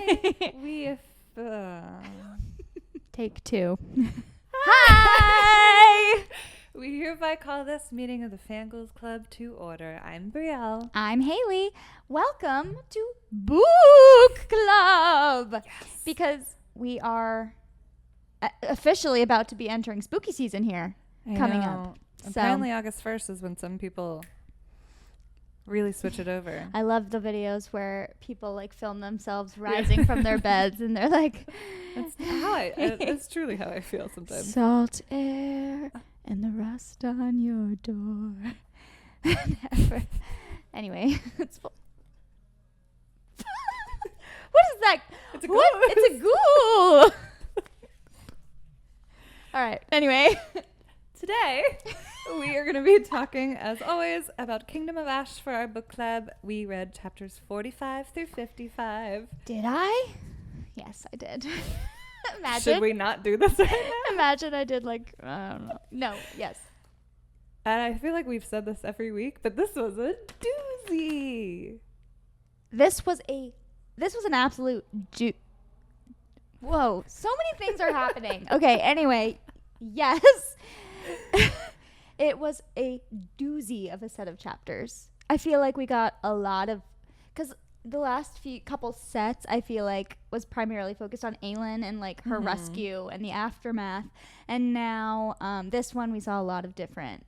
We Take two. Hi! We hereby call this meeting of the Fan Ghouls Club to order. I'm Brielle. I'm Hayley. Welcome to Book Club. Yes. Because we are officially about to be entering spooky season here coming up. Apparently August 1st is when some people really switch it over. I love the videos where people like film themselves rising from their beds and they're like, That's truly how I feel sometimes. Salt air and the rust on your door. Anyway, it's what is that? It's a ghoul. It's a ghoul. All right. Anyway, Today, we are going to be talking, as always, about Kingdom of Ash for our book club. We read chapters 45 through 55. did I? Yes, I did. Imagine. Should we not do this right now? Imagine I did like, I don't know. No, yes. And I feel like we've said this every week, but this was a doozy. This was an absolute Whoa, so many things are happening. Okay, anyway, yes. It was a doozy of a set of chapters. I feel like we got a lot of, because the last couple sets I feel like was primarily focused on Aelin and like her rescue and the aftermath, and now this one we saw a lot of different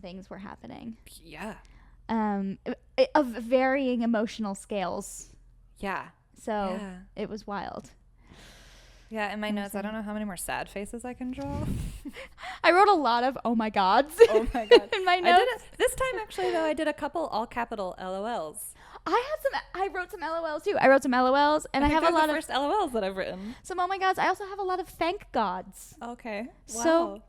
things were happening. Yeah. Of varying emotional scales. Yeah. So it was wild. Yeah, in my notes, I don't know how many more sad faces I can draw. I wrote a lot of oh my gods. Oh my god. In my notes. This time actually though, I did a couple all capital LOLs. I wrote some LOLs too. I wrote some LOLs and I have a lot the of first LOLs that I've written. some oh my gods. I also have a lot of thank gods. Okay. Wow. So,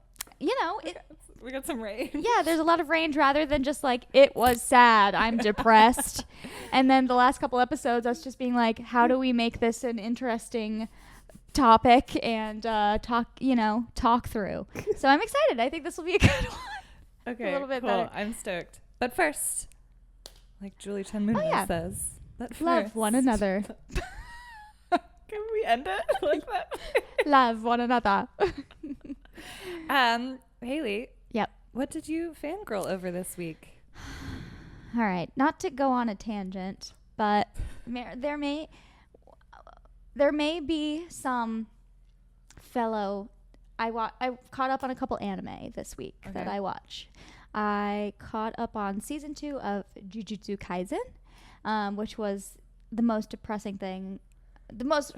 we got some range. yeah, there's a lot of range rather than just like it was sad, I'm depressed. And then the last couple episodes us just being like, how do we make this an interesting topic and talk through. So I'm excited. I think this will be a good one. Okay, a little bit cool. better. I'm stoked. But first, like Julie Chen Moon says, love one another. Can we end it like that? Love one another. Hayley. Yep. What did you fangirl over this week? All right. Not to go on a tangent, but there may be some fellow. I caught up on a couple anime this week that I watch. I caught up on season 2 of Jujutsu Kaisen, which was the most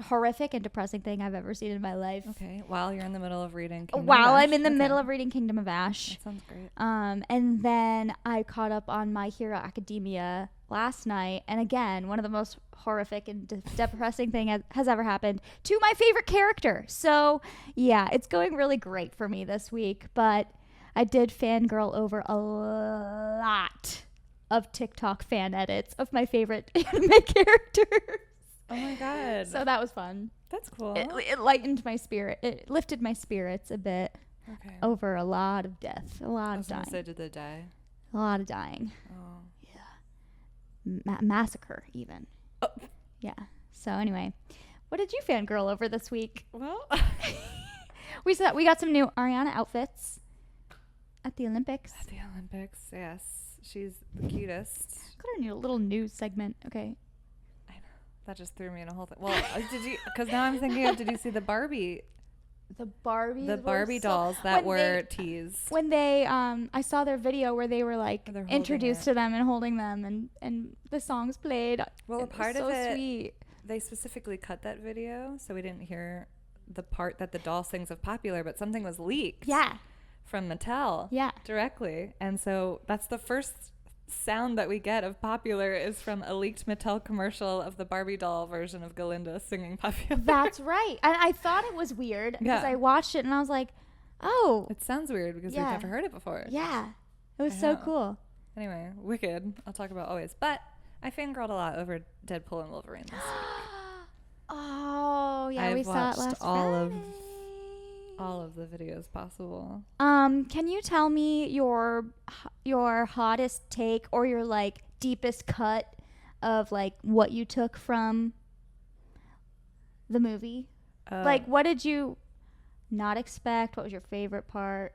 horrific and depressing thing I've ever seen in my life. Okay, while you're in the middle of reading I'm in the middle of reading Kingdom of Ash. That sounds great. And then I caught up on My Hero Academia last night, and again, one of the most horrific and depressing thing has ever happened to my favorite character. So yeah, it's going really great for me this week, but I did fangirl over a lot of TikTok fan edits of my favorite anime characters. Oh my god. So that was fun. That's cool. It lightened my spirit. It lifted my spirits a bit over a lot of death, a lot of dying. Did they die? A lot of dying. Oh. Yeah. Massacre, even. Oh. Yeah. So anyway, what did you fangirl over this week? Well, we got some new Ariana outfits at the Olympics. At the Olympics, yes. She's the cutest. Got her new little news segment. Okay. That just threw me in a whole thing. Well, did you? Because now I'm thinking of, did you see the Barbie dolls that were teased? When they, I saw their video where they were like introduced to them and holding them, and the songs played. Well, a part of it, sweet. They specifically cut that video, so we didn't hear the part that the doll sings of Popular, but something was leaked. Yeah. From Mattel. Yeah. Directly, and so that's the first sound that we get of Popular is from a leaked Mattel commercial of the Barbie doll version of Galinda singing Popular. That's right. And I thought it was weird because I watched it and I was like, oh. It sounds weird because we've never heard it before. Yeah. It was so cool. Anyway, wicked. I'll talk about always. But I fangirled a lot over Deadpool and Wolverine this week. Oh, yeah. We saw it last Friday. All of the videos possible. Can you tell me your hottest take or your like deepest cut of like what you took from the movie. Like, what did you not expect? What was your favorite part?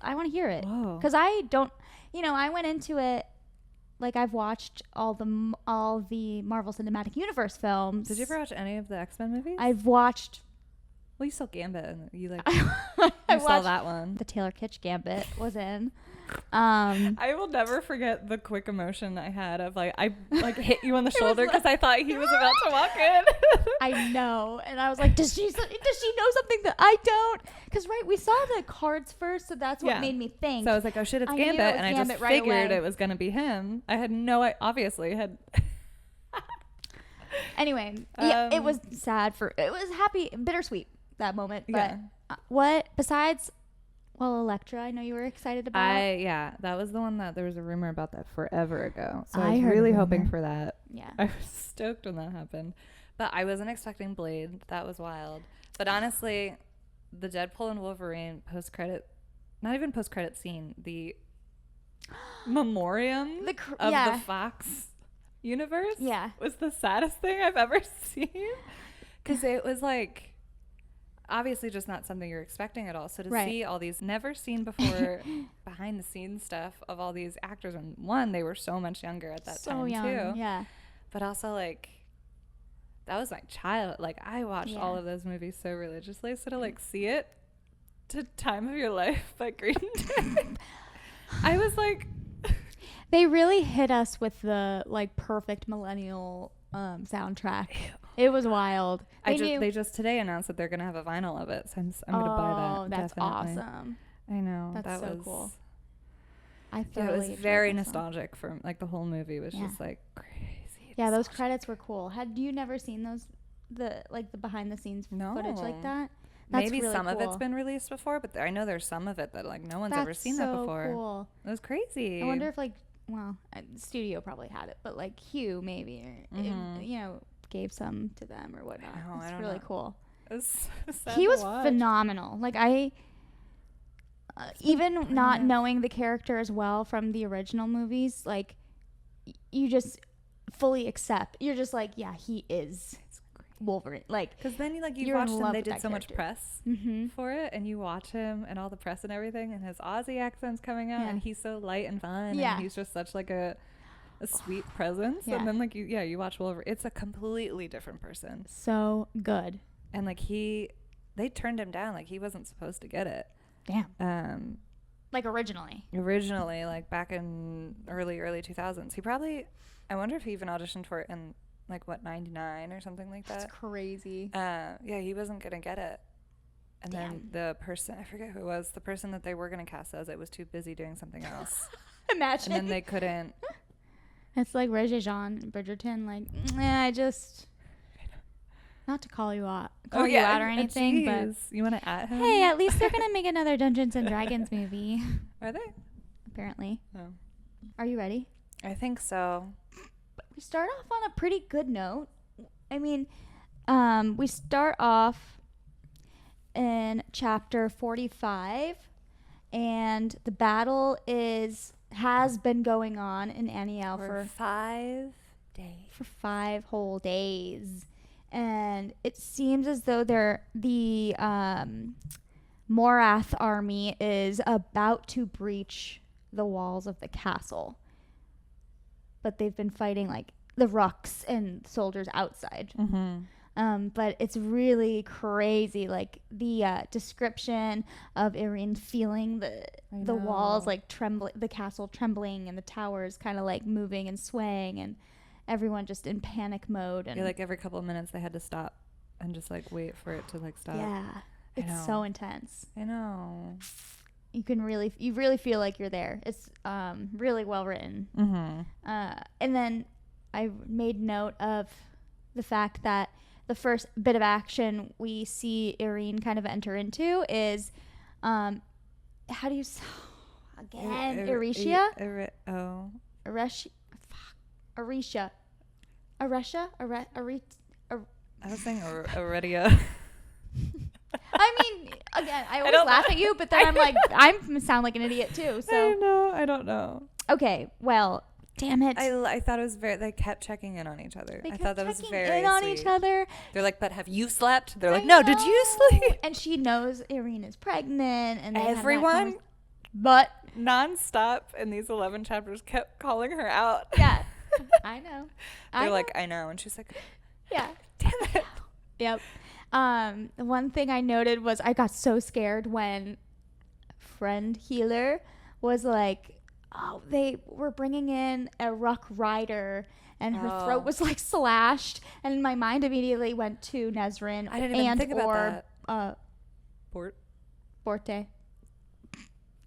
I want to hear it. Because I don't, I went into it like I've watched all the Marvel Cinematic Universe films. Did you ever watch any of the X-Men movies? I've watched. Well, you saw Gambit, and you saw that one. The Taylor Kitsch Gambit was in. I will never forget the quick emotion I had of I hit you on the shoulder because I thought he was about to walk in. I know, and I was like, does she know something that I don't? Because we saw the cards first, so that's what made me think. So I was like, oh shit, it's Gambit, and I just figured it was gonna be him. I had obviously had. Anyway, it was sad it was happy, bittersweet that moment. But what besides? Well, Elektra, I know you were excited about. That was the one that there was a rumor about that forever ago. So I was really hoping for that. Yeah. I was stoked when that happened. But I wasn't expecting Blade. That was wild. But honestly, the Deadpool and Wolverine not even post-credit scene, the memoriam of the Fox universe was the saddest thing I've ever seen. Because it was like... obviously just not something you're expecting at all. So to see all these never seen before behind the scenes stuff of all these actors, and one, they were so much younger at that time too. Yeah. But also that was my child. I watched all of those movies so religiously. So to see it to Time of Your Life by Green Day, I was like, they really hit us with the perfect millennial soundtrack. It was wild. They just today announced that they're gonna have a vinyl of it, so I'm gonna buy that. Oh, that's definitely. awesome. I know. That's so cool. It was very nostalgic for the whole movie was just crazy. Yeah, those credits were cool. Had you never seen those, the behind the scenes footage like that? That's maybe really some cool. of it's been released before, but I know there's some of it that no one's ever seen that before. Cool. It was crazy. I wonder if the studio probably had it, but Hugh maybe, or gave some to them or whatnot. It's really cool. He was phenomenal. Even not knowing the character as well from the original movies, you just fully accept. You're just he is Wolverine. Because then you watch them, they did so much press for it, and you watch him and all the press and everything, and his Aussie accent's coming out, and he's so light and fun, and he's just such a sweet presence. And then you watch Wolverine, it's a completely different person. So good. And they turned him down. He wasn't supposed to get it. Damn. Originally back in early 2000s, he probably, I wonder if he even auditioned for it in 99 or something like that. That's crazy. He wasn't gonna get it. And then the person, I forget who it was, the person that they were gonna cast as it was too busy doing something else. Imagine. And then they couldn't. It's like Regé-Jean Bridgerton, I just, not to call you out or anything, but you want to at him? Hey, at least they're gonna make another Dungeons and Dragons movie. Are they? Apparently. Oh. Are you ready? I think so. We start off on a pretty good note. I mean, we start off in chapter 45, and the battle has been going on in Aniel for 5 days. For 5 whole days. And it seems as though the Morath army is about to breach the walls of the castle. But they've been fighting the Rooks and soldiers outside. But it's really crazy. The description of Irene feeling the walls trembling, the castle trembling, and the towers kind of moving and swaying, and everyone just in panic mode. And every couple of minutes they had to stop and just wait for it to stop. Yeah, it's so intense. I know. You really feel like you're there. It's really well written. And then I made note of the fact that the first bit of action we see Irene kind of enter into is, how do you again? Arisha. Arisha. I was saying Aurelia. I mean, again, I always laugh at you, but then I'm I sound like an idiot too. So I don't know. Okay, well, Damn it. I thought it was they kept checking in on each other. I thought that was very in on sweet. each other. They're like, but have you slept? They're like, no, did you sleep? And she knows Irina's pregnant. And everyone, but nonstop in these 11 chapters kept calling her out. Yeah, I know. They're like, I know. And she's like, yeah. Damn it. Yep. The one thing I noted was I got so scared when friend healer was like, oh, they were bringing in a ruck rider and her throat was like slashed, and my mind immediately went to Nesrin. I didn't even think about that. Borte.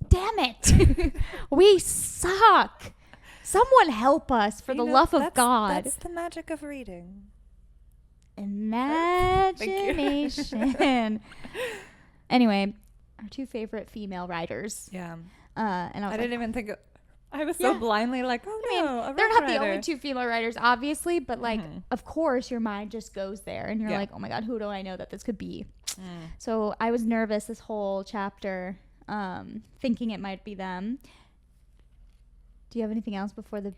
Damn it. We suck. Someone help us for the love of God. That's the magic of reading. Imagination. Anyway, our 2 favorite female writers. Yeah. And I didn't even think I was so blindly like, oh no, they're not the only 2 female writers, obviously, but like, of course, your mind just goes there, and you're like, oh my God, who do I know that this could be? So I was nervous this whole chapter, thinking it might be them. Do you have anything else before the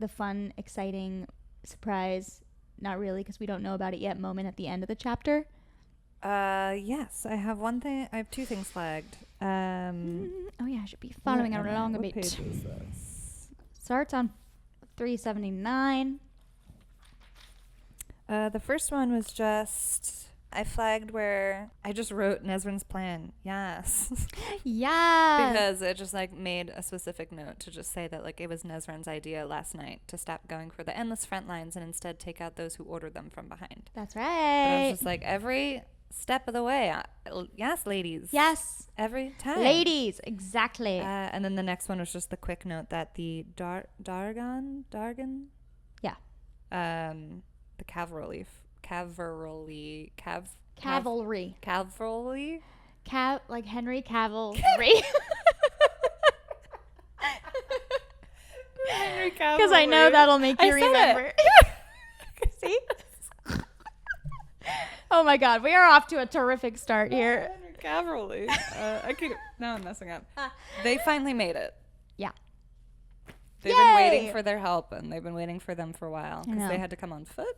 fun, exciting surprise? Not really, because we don't know about it yet. Moment at the end of the chapter. Yes, I have one thing. I have 2 things flagged. Oh yeah, I should be following along a bit. What page is this? Starts on 379. The first one was just I flagged where I just wrote Nesrin's plan. Yes. Yeah. Because it just like made a specific note to just say that like it was Nesrin's idea last night to stop going for the endless front lines and instead take out those who ordered them from behind. That's But I right. was just like every step of the way. Yes, ladies. Yes. Every time. Ladies. Exactly. And then the next one was just the quick note that the Dargan? Yeah. The cavalry. Like Henry Cavalry. Henry Cavalry. Because I know that'll make you remember. See? Oh my God, we are off to a terrific start here. Henry Cavalry. Now I'm messing up. They finally made it. Yeah. They've been waiting for their help, and they've been waiting for them for a while because they had to come on foot,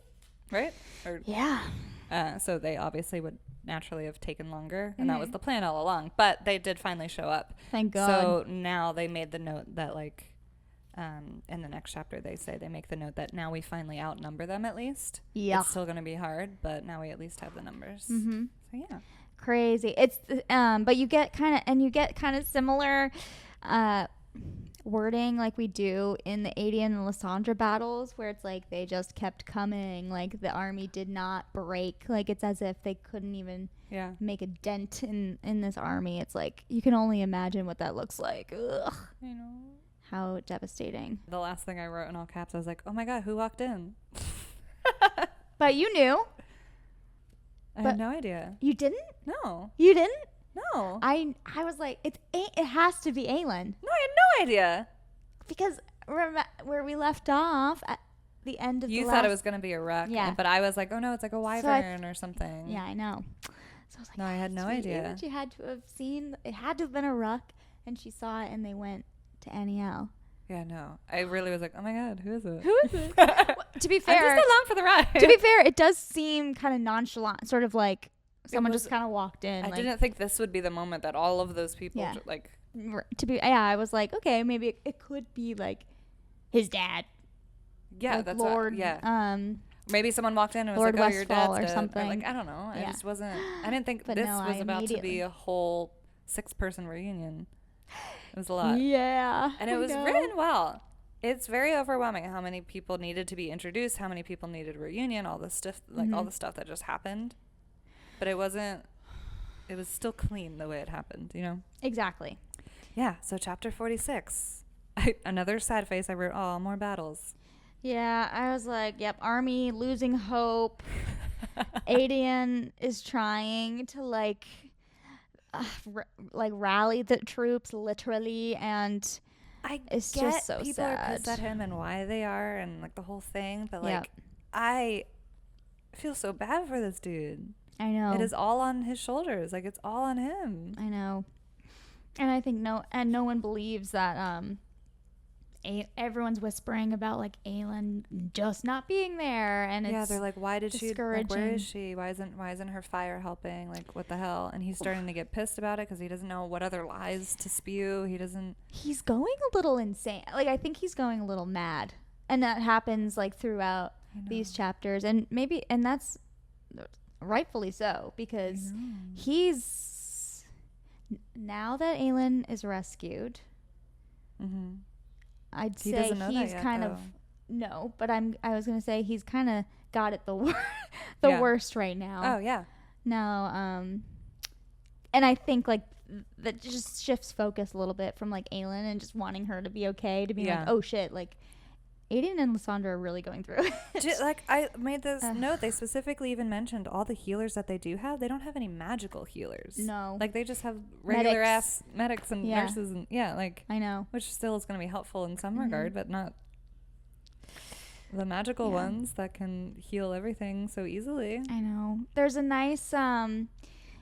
right? So they obviously would naturally have taken longer, and that was the plan all along. But they did finally show up. Thank God. So now they made the note that like in the next chapter they make the note that now we finally outnumber them at least. Yeah. It's still going to be hard, but now we at least have the numbers. Mm-hmm. So yeah. Crazy. It's but you get kind of similar wording like we do in the Adian and Lysandra battles, where it's like they just kept coming, like the army did not break, like it's as if they couldn't even make a dent in this army. It's like you can only imagine what that looks like. Ugh. I know. How devastating. The last thing I wrote in all caps, I was like, oh my God, who walked in? But you knew. I had no idea. You didn't? No. You didn't? No. I was like, it has to be Aelin. No, I had no idea. Because where we left off at the end of you thought it was going to be a ruck. Yeah. But I was like, oh no, it's like a wyvern or something. Yeah, I know. So I was like, no, I had no idea. She had to have seen, it had to have been a ruck, and she saw it, and they went to Aniel. Yeah, no. I really was like, oh my God, who is it? Who is it? Well, to be fair. I'm just along for the ride. To be fair, it does seem kind of nonchalant, sort of like someone just kind of walked in. I didn't think this would be the moment that all of those people I was like, okay, maybe it could be like his dad. Yeah, like that's Lord. Maybe someone walked in and was Lord like, oh, Westfall your dad's or dead. something. Or like, I don't know. I just wasn't. I didn't think But this no, was about to be a whole 6-person reunion. It was a lot. Yeah. And it was written well. It's very overwhelming how many people needed to be introduced, how many people needed a reunion, all this stuff, like all the stuff that just happened. But it was still clean the way it happened, you know? Exactly. Yeah, so chapter 46. Another sad face I wrote, oh, more battles. Yeah, I was like, yep, army losing hope. Adian is trying to rally the troops literally, and it's just so people sad. Are pissed at him and why they are and like the whole thing, but like I feel so bad for this dude. I know. It is all on his shoulders. Like it's all on him. I know. And I think no one believes that everyone's whispering about like Aelin just not being there, and it's they're like, why did she? Like, where is she? Why isn't her fire helping? Like, what the hell? And he's starting to get pissed about it because he doesn't know what other lies to spew. He's going a little insane. Like, I think he's going a little mad, and that happens like throughout these chapters, and that's rightfully so, because he's, now that Aelin is rescued, I'd say he's kind of, no, but I was going to say he's kind of got it the worst right now. Oh, yeah. Now, and I think like that just shifts focus a little bit from like Aelin and just wanting her to be okay to be like, oh shit, like Aiden and Lysandra are really going through it. Like, I made this note. They specifically even mentioned all the healers that they do have. They don't have any magical healers. No. Like, they just have regular ass medics and nurses. And like. I know. Which still is going to be helpful in some regard, but not the magical ones that can heal everything so easily. I know. There's a nice, in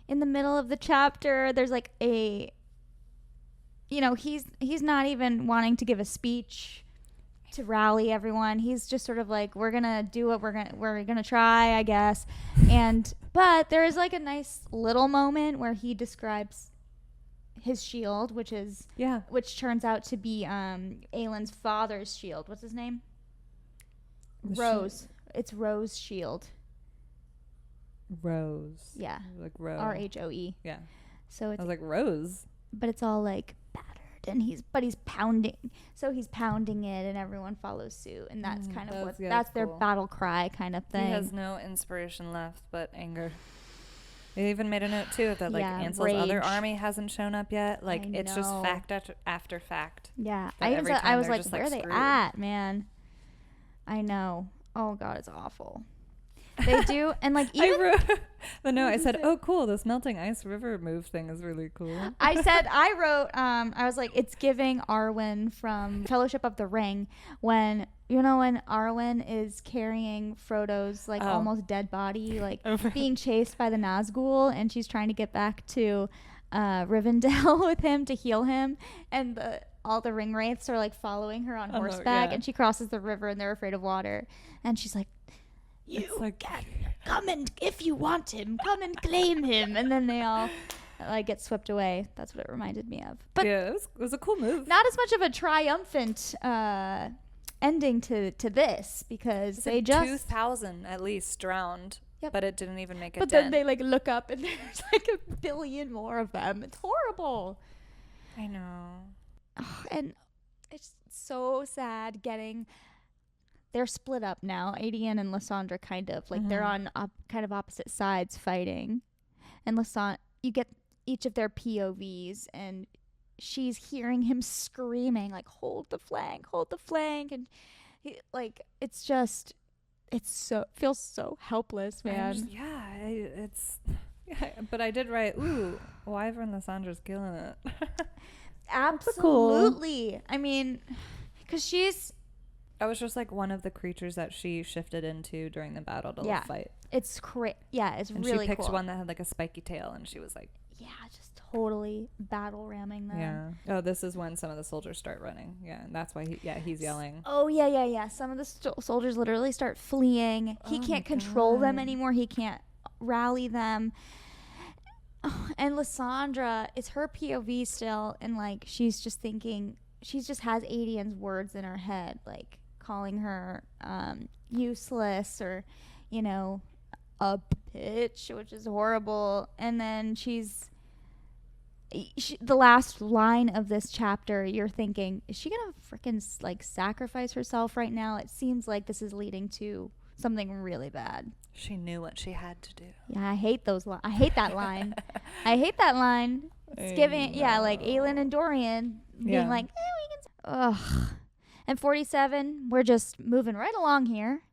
the middle of the chapter, there's like he's not even wanting to give a speech to rally everyone. He's just sort of like, we're gonna do what we're gonna try, I guess. But there is like a nice little moment where he describes his shield, which turns out to be Aelin's father's shield. What's his name? Rose. It's Rose's shield. Rose. Yeah. Like Rose. RHOE. Yeah. So it's, I was like, Rose. But it's all like battered, and he's pounding. So he's pounding it, and everyone follows suit, and that's kind of that's their battle cry kind of thing. He has no inspiration left but anger. They even made a note too that like Ansel's other army hasn't shown up yet. Like, it's just fact after fact. Yeah. I was like, where are they at, man? I know. Oh God, it's awful. They do, and like even I wrote the note. I said, "Oh, cool! This melting ice river move thing is really cool." I wrote, I was like, it's giving Arwen from Fellowship of the Ring when Arwen is carrying Frodo's like almost dead body, like being chased by the Nazgul, and she's trying to get back to Rivendell with him to heal him, and all the ring wraiths are like following her on horseback, and she crosses the river, and they're afraid of water, and she's like, "You can come, and if you want him, come and claim him." And then they all like get swept away. That's what it reminded me of. But yeah, it was a cool move. Not as much of a triumphant ending to this, because they just 2,000 at least drowned. Yep. But it didn't even make a dent. But then they like look up and there's like 1 billion more of them. It's horrible. I know. And it's so sad getting. They're split up now. Aedion and Lysandra kind of like they're on kind of opposite sides fighting, and you get each of their POVs, and she's hearing him screaming like, hold the flank, and he, like feels so helpless, man. But I did write, ooh, Wyvern Lysandra's killing it. Absolutely. Cool. I mean, because I was just like one of the creatures that she shifted into during the battle to fight. It's it's and really she picked cool. one that had like a spiky tail, and she was like, just totally battle ramming them. Yeah. Oh, this is when some of the soldiers start running. Yeah, and that's why he's yelling. Oh, yeah. Some of the soldiers literally start fleeing. He can't control them anymore. He can't rally them. Oh, and Lysandra, it's her POV still, and like she's just thinking, she just has Aedion's words in her head, like calling her useless or, a bitch, which is horrible. And then the last line of this chapter, you're thinking, is she gonna freaking like sacrifice herself right now? It seems like this is leading to something really bad. She knew what she had to do. Yeah, I hate those I hate that line. I hate that line. It's giving, like Aelin and Dorian being like, we can. Ugh. And 47, we're just moving right along here.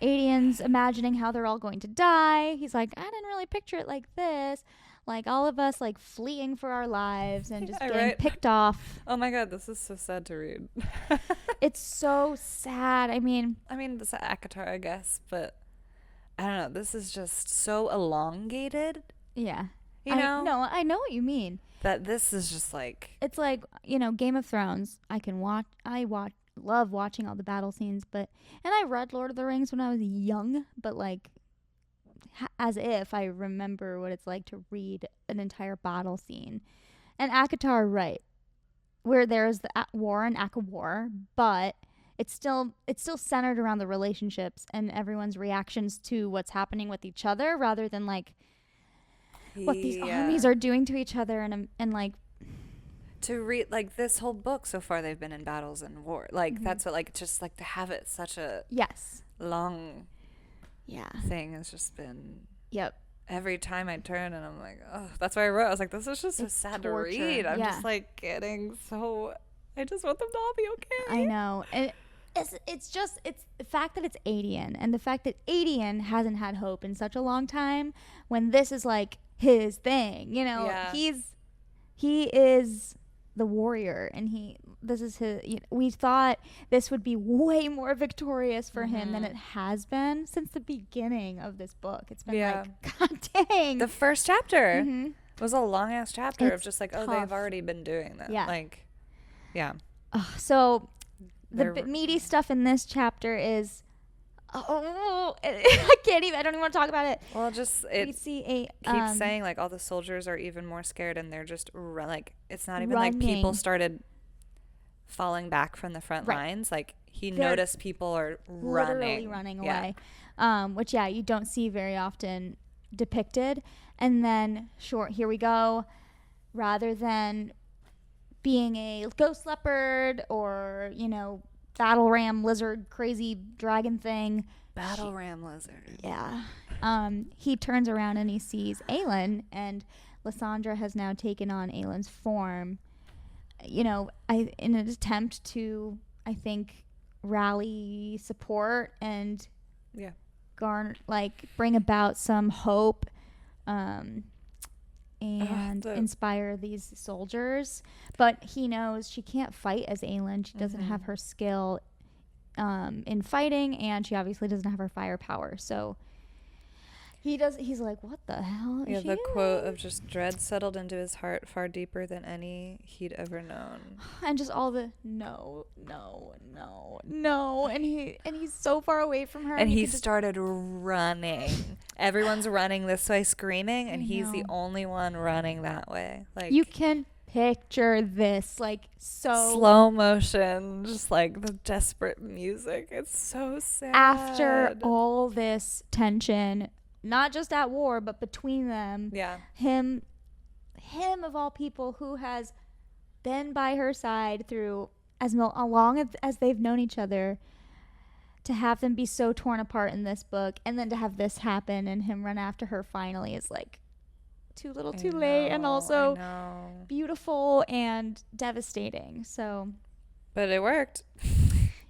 Aedion's imagining how they're all going to die. He's like, I didn't really picture it like this. Like all of us like fleeing for our lives and just getting picked off. Oh my God, this is so sad to read. It's so sad. I mean, this is ACOTAR, I guess, but I don't know. This is just so elongated. Yeah. I know what you mean. That this is just like. It's like, Game of Thrones. I love watching all the battle scenes, and I read Lord of the Rings when I was young, but like as if I remember what it's like to read an entire battle scene. And ACOTAR, right, where there's the war and ACOWAR, but it's still centered around the relationships and everyone's reactions to what's happening with each other, rather than like what these armies are doing to each other, and like to read like this whole book so far they've been in battles and war, like that's what, like just like to have it such a long thing has just been every time I turn and I'm like, oh, that's why I wrote, I was like, this is just so sad torture to read. I'm just like getting so, I just want them to all be okay. I know. And it's the fact that it's Adian, and the fact that Adian hasn't had hope in such a long time, when this is like his thing, you know. He is the warrior, and this is his, we thought this would be way more victorious for him than it has been since the beginning of this book. It's been like, god dang. The first chapter was a long ass chapter of just like, tough. They've already been doing that. Like, so the meaty stuff in this chapter is, I don't even want to talk about it. Well, just we see keeps saying like all the soldiers are even more scared, and they're just like, it's not even running. Like people started falling back from the front lines. Like they're noticed people are literally running away, which you don't see very often depicted. And then here we go, rather than being a ghost leopard or battle ram lizard crazy dragon thing. Battle ram lizard. Yeah. He turns around and he sees Aelin, and Lysandra has now taken on Aelin's form. In an attempt to, I think, rally support and bring about some hope and inspire these soldiers. But he knows she can't fight as Aelin. She doesn't have her skill in fighting, and she obviously doesn't have her firepower. So he's like, what the hell is she quote of just dread settled into his heart far deeper than any he'd ever known. And just all the no. And he's so far away from her. And he started running. Everyone's running this way screaming, and he's the only one running that way. Like, you can picture this, like, so slow motion, just like the desperate music. It's so sad. After all this tension, not just at war, but between them. Yeah. Him of all people, who has been by her side through as long as they've known each other, to have them be so torn apart in this book, and then to have this happen and him run after her finally is like too little too late, and also beautiful and devastating. So, but it worked.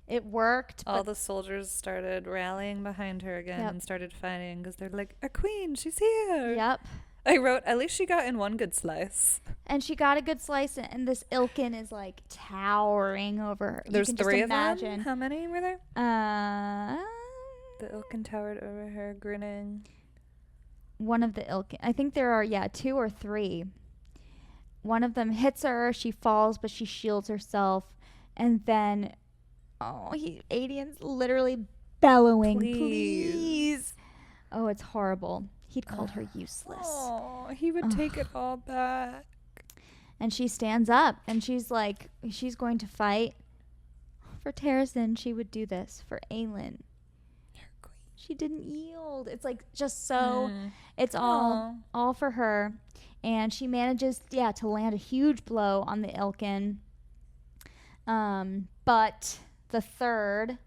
It worked. All the soldiers started rallying behind her again and started fighting, because they're like, our queen, she's here. Yep. I wrote, at least she got in one good slice. And she got a good slice, and this Ilkin is like towering over her. There's 3 of them? How many were there? The Ilkin towered over her, grinning. One of the Ilkin. I think there are, 2 or 3. One of them hits her, she falls, but she shields herself. And then, Adian's literally bellowing, please. Oh, it's horrible. He'd called her useless. Oh, he would take it all back. And she stands up, and she's like, she's going to fight. For Terrasen, she would do this. For Aelin, she didn't yield. It's like just so, it's all for her. And she manages, to land a huge blow on the Ilkin. But the third,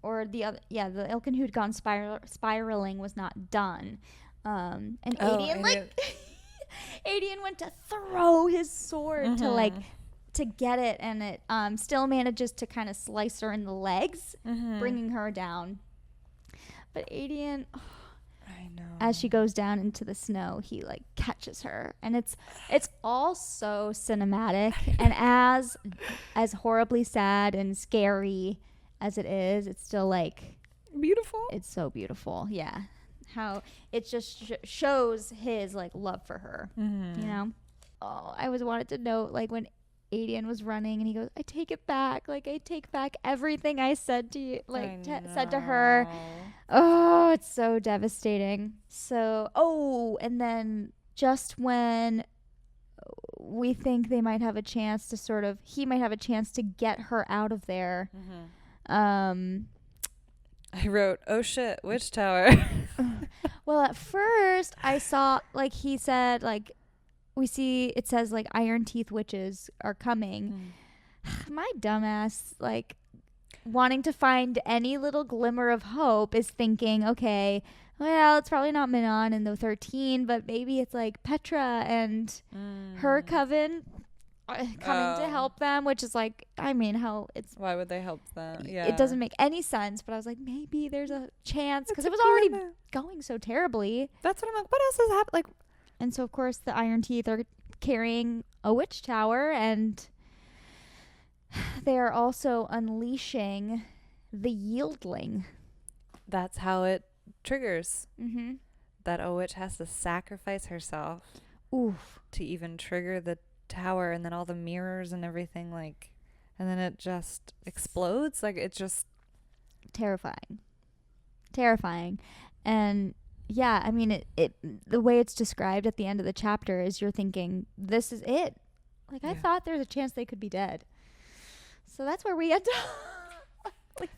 or the other, the Ilkin who'd gone spiraling was not done. And Adian, Adian went to throw his sword to get it, and it still manages to kind of slice her in the legs, bringing her down. But Adian, I know, as she goes down into the snow, he like catches her, and it's all so cinematic. And as horribly sad and scary as it is, it's still like beautiful. It's so beautiful. Yeah. How it just shows his like love for her, I wanted to note, like, when Adian was running, and he goes, I take it back. Like, I take back everything I said to you, like, said to her. Oh, it's so devastating. So, and then just when we think they might have a chance to he might have a chance to get her out of there. I wrote, oh shit, Witch Tower. Well, at first I saw, like, he said, like, it says, like, Iron Teeth witches are coming. My dumbass, like, wanting to find any little glimmer of hope is thinking, okay, well, it's probably not Manon and the 13, but maybe it's, like, Petra and her coven coming to help them, which is, like, I mean, why would they help them? Yeah, it doesn't make any sense, but I was like, maybe there's a chance, because it was already going so terribly. That's what I'm like, what else has happened? Like, and so, of course, the Iron Teeth are carrying a witch tower, and they are also unleashing the Yieldling. That's how it triggers. That a witch has to sacrifice herself to even trigger the tower, and then all the mirrors and everything, like, and then it just explodes. Like, it's just terrifying. And yeah, I mean, it the way it's described at the end of the chapter is you're thinking, this is it. Like, I thought there's a chance they could be dead. So that's where we end up.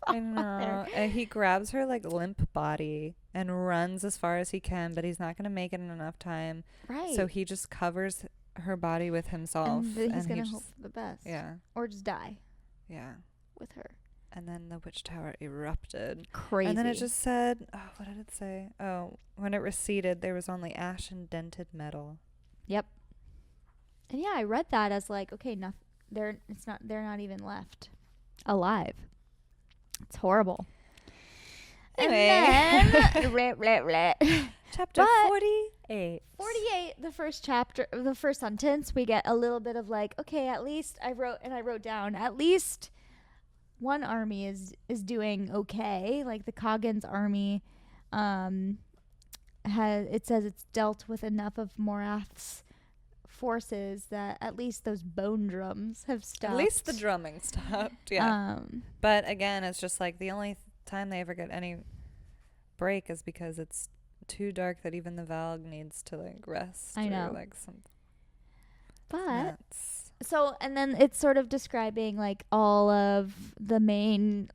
I know. And he grabs her, like, limp body and runs as far as he can, but he's not going to make it in enough time. Right. So he just covers her body with himself. And he's going to hope for the best. Yeah. Or just die. Yeah. With her. And then the witch tower erupted. Crazy. And then it just said, what did it say? Oh, when it receded, there was only ash and dented metal. Yep. And yeah, I read that as, like, okay, they're not even left alive. It's horrible. Anyway. And then Chapter 48. 48, the first chapter, the first sentence, we get a little bit of, like, okay, at least I wrote down, at least one army is doing okay. Like, the Kaghan's army it says it's dealt with enough of Morath's forces that at least those bone drums have stopped. At least the drumming stopped. Yeah. But again, it's just like the only time they ever get any break is because it's too dark that even the Valg needs to, like, rest. I know. Or, like, something. But so, and then it's sort of describing, like, all of the main,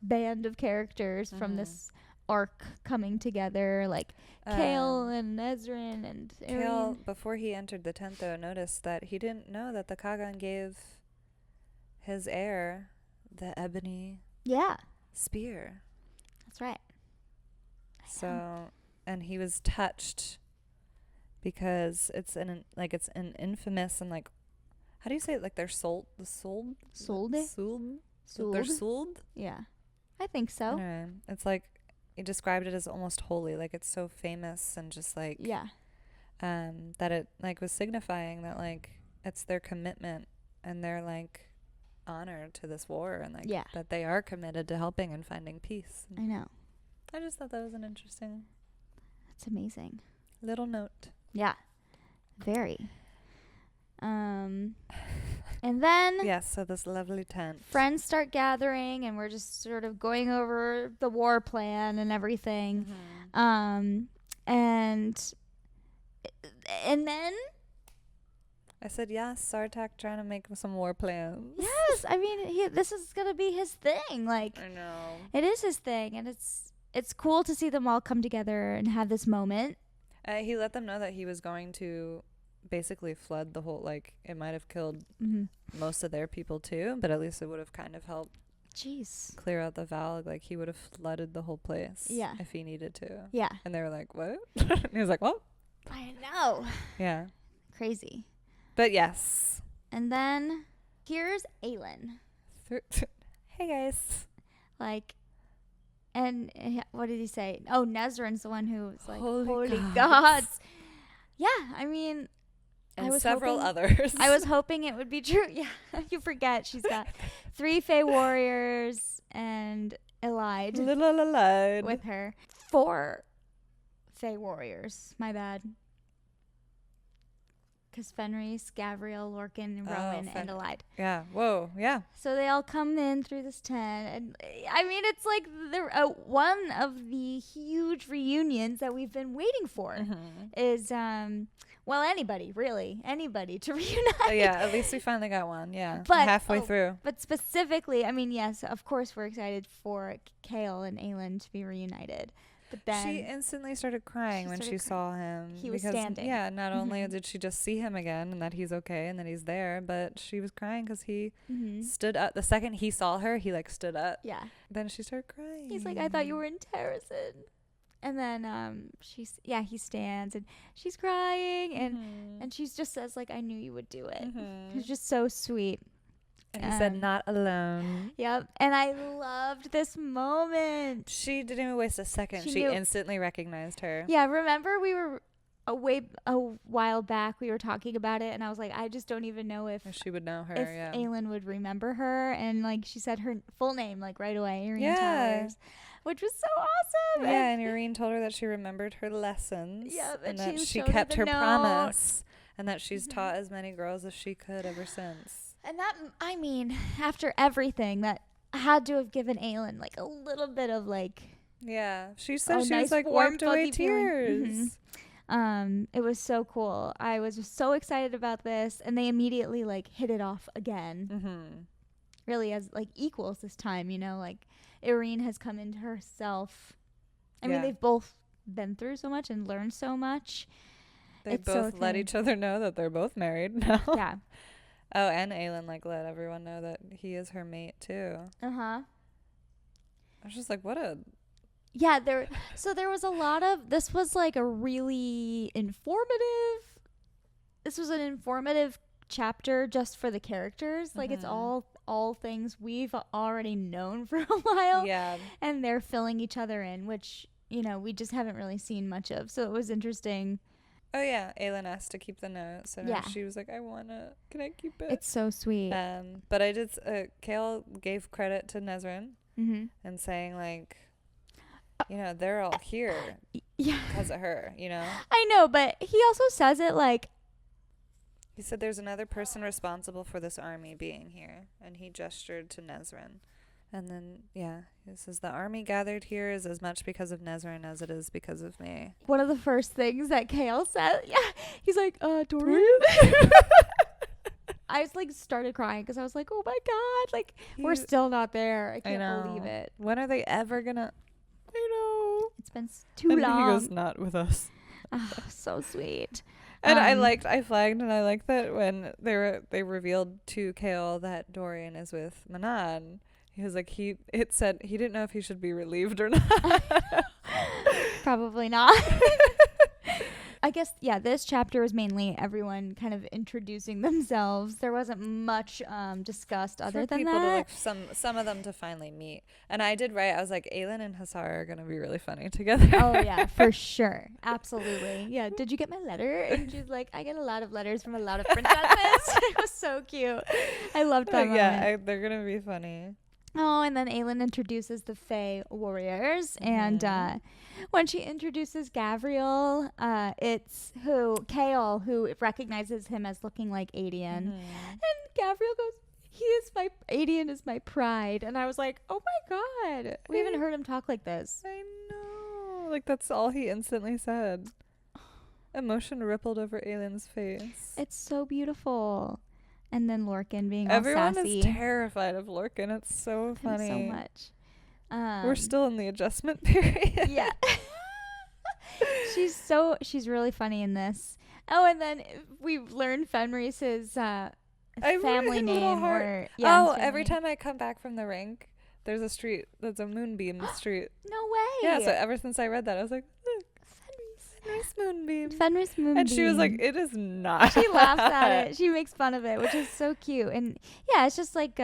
band of characters from this arc coming together, like Kale and Ezrin and Kale, before he entered the tent, though, noticed that he didn't know that the Kaghan gave his heir the ebony spear. That's right. So, and he was touched because it's an infamous and, like, how do you say it? Like, they're sold? They're sold? Yeah. I think so. Anyway, it's like, he described it as almost holy. Like, it's so famous and just, like, that it, like, was signifying that, like, it's their commitment and their, like, honor to this war, and, like, that they are committed to helping and finding peace. I know. I just thought that was an interesting. That's amazing. Little note. Yeah. Very. And then so this lovely tent. Friends start gathering, and we're just sort of going over the war plan and everything. And then I said, yes, Sartak trying to make some war plans. Yes, I mean, this is gonna be his thing. Like, I know it is his thing, and it's cool to see them all come together and have this moment. He let them know that he was going to basically flood the whole, like, it might have killed most of their people too, but at least it would have kind of helped clear out the Valg. Like, he would have flooded the whole place if he needed to. Yeah. And they were like, what? And he was like, what? I know. Yeah. Crazy. But yes. And then here's Aelin. Hey guys. Like, and what did he say? Oh, Nezrin's the one who was like, holy gods. Yeah, I mean, and I was several others. I was hoping it would be true. Yeah, you forget she's got 3 Fae warriors and Elide. Little Elide. With her. 4 Fae warriors. My bad. because Fenris, Gavriel, Lorcan, Rowan, and Elide. Yeah. Whoa. Yeah. So they all come in through this tent, and I mean, it's like one of the huge reunions that we've been waiting for. Is well, anybody to reunite. Yeah, at least we finally got one. Yeah, but halfway through. But specifically, I mean, yes, of course, we're excited for Kale and Aelin to be reunited. But then she instantly started crying when she saw him. He was standing. Yeah, not only did she just see him again and that he's okay and that he's there, but she was crying because he stood up. The second he saw her, he like stood up. Yeah. Then she started crying. He's like, I thought you were in Terrazin. And then he stands and she's crying and she just says like, I knew you would do it. It's just so sweet. And he said, not alone. Yep. And I loved this moment. She didn't even waste a second. She instantly recognized her. Yeah. Remember we were a while back, we were talking about it. And I was like, I just don't even know if she would know her. If Aelin would remember her. And like she said her full name, like right away. Irene Towers. Which was so awesome. Yeah. And Irene told her that she remembered her lessons. Yep. And that she kept her promise. And that she's taught as many girls as she could ever since. And that, I mean, after everything, that had to have given Aelin like a little bit of like. Yeah, she said she was like wiped away tears. It was so cool. I was just so excited about this, and they immediately like hit it off again. Really as like equals this time, you know, like Irene has come into herself. I mean, they've both been through so much and learned so much. They both let each other know that they're both married now. Yeah. Oh, and Aelin like let everyone know that he is her mate too. I was just like, what a. Yeah, there was a lot of, this was like a really informative. This was an informative chapter just for the characters. Like it's all things we've already known for a while. Yeah. And they're filling each other in, which, you know, we just haven't really seen much of. So it was interesting. Oh, yeah. Aelin asked to keep the notes. And she was like, can I keep it? It's so sweet. But I did, Kale gave credit to Nezrin and saying, like, you know, they're all here because of her, you know? I know, but he also says it like. He said there's another person responsible for this army being here. And he gestured to Nezrin. And then, he says, the army gathered here is as much because of Nezrin as it is because of me. One of the first things that Kale said, he's like, Dorian? I just, like, started crying because I was like, oh, my God. Like, we're still not there. I can't believe it. When are they ever going to? I know. It's been too long. He goes, not with us. So sweet. And I flagged and I liked that when they revealed to Kale that Dorian is with Manan. He was like, it said he didn't know if he should be relieved or not. Probably not. I guess, this chapter was mainly everyone kind of introducing themselves. There wasn't much discussed other than that. To, like, some of them to finally meet. And I did write, I was like, Aelin and Hussar are going to be really funny together. Oh, yeah, for sure. Absolutely. Yeah, did you get my letter? And she's like, I get a lot of letters from a lot of princesses. It was so cute. I loved that moment. Yeah, they're going to be funny. Oh, and then Aelin introduces the Fae warriors, and when she introduces Gavriel, it's Kale who recognizes him as looking like Adian, and Gavriel goes, Adian is my pride, and I was like, oh my God, we haven't heard him talk like this. I know, like that's all he instantly said. Emotion rippled over Aelin's face. It's so beautiful. And then Lorcan being everyone all sassy. Is terrified of Lorcan. It's so funny. So much. We're still in the adjustment period. Yeah. She's really funny in this. Oh, and then we've learned Fenris's family name. Every time I come back from the rink, there's a street that's a Moonbeam street. No way. Yeah, so ever since I read that, I was like, look. Fenris Moonbeam. Fenris Moonbeam. And she was like, it is not. She laughs at it. She makes fun of it, which is so cute. And yeah, it's just like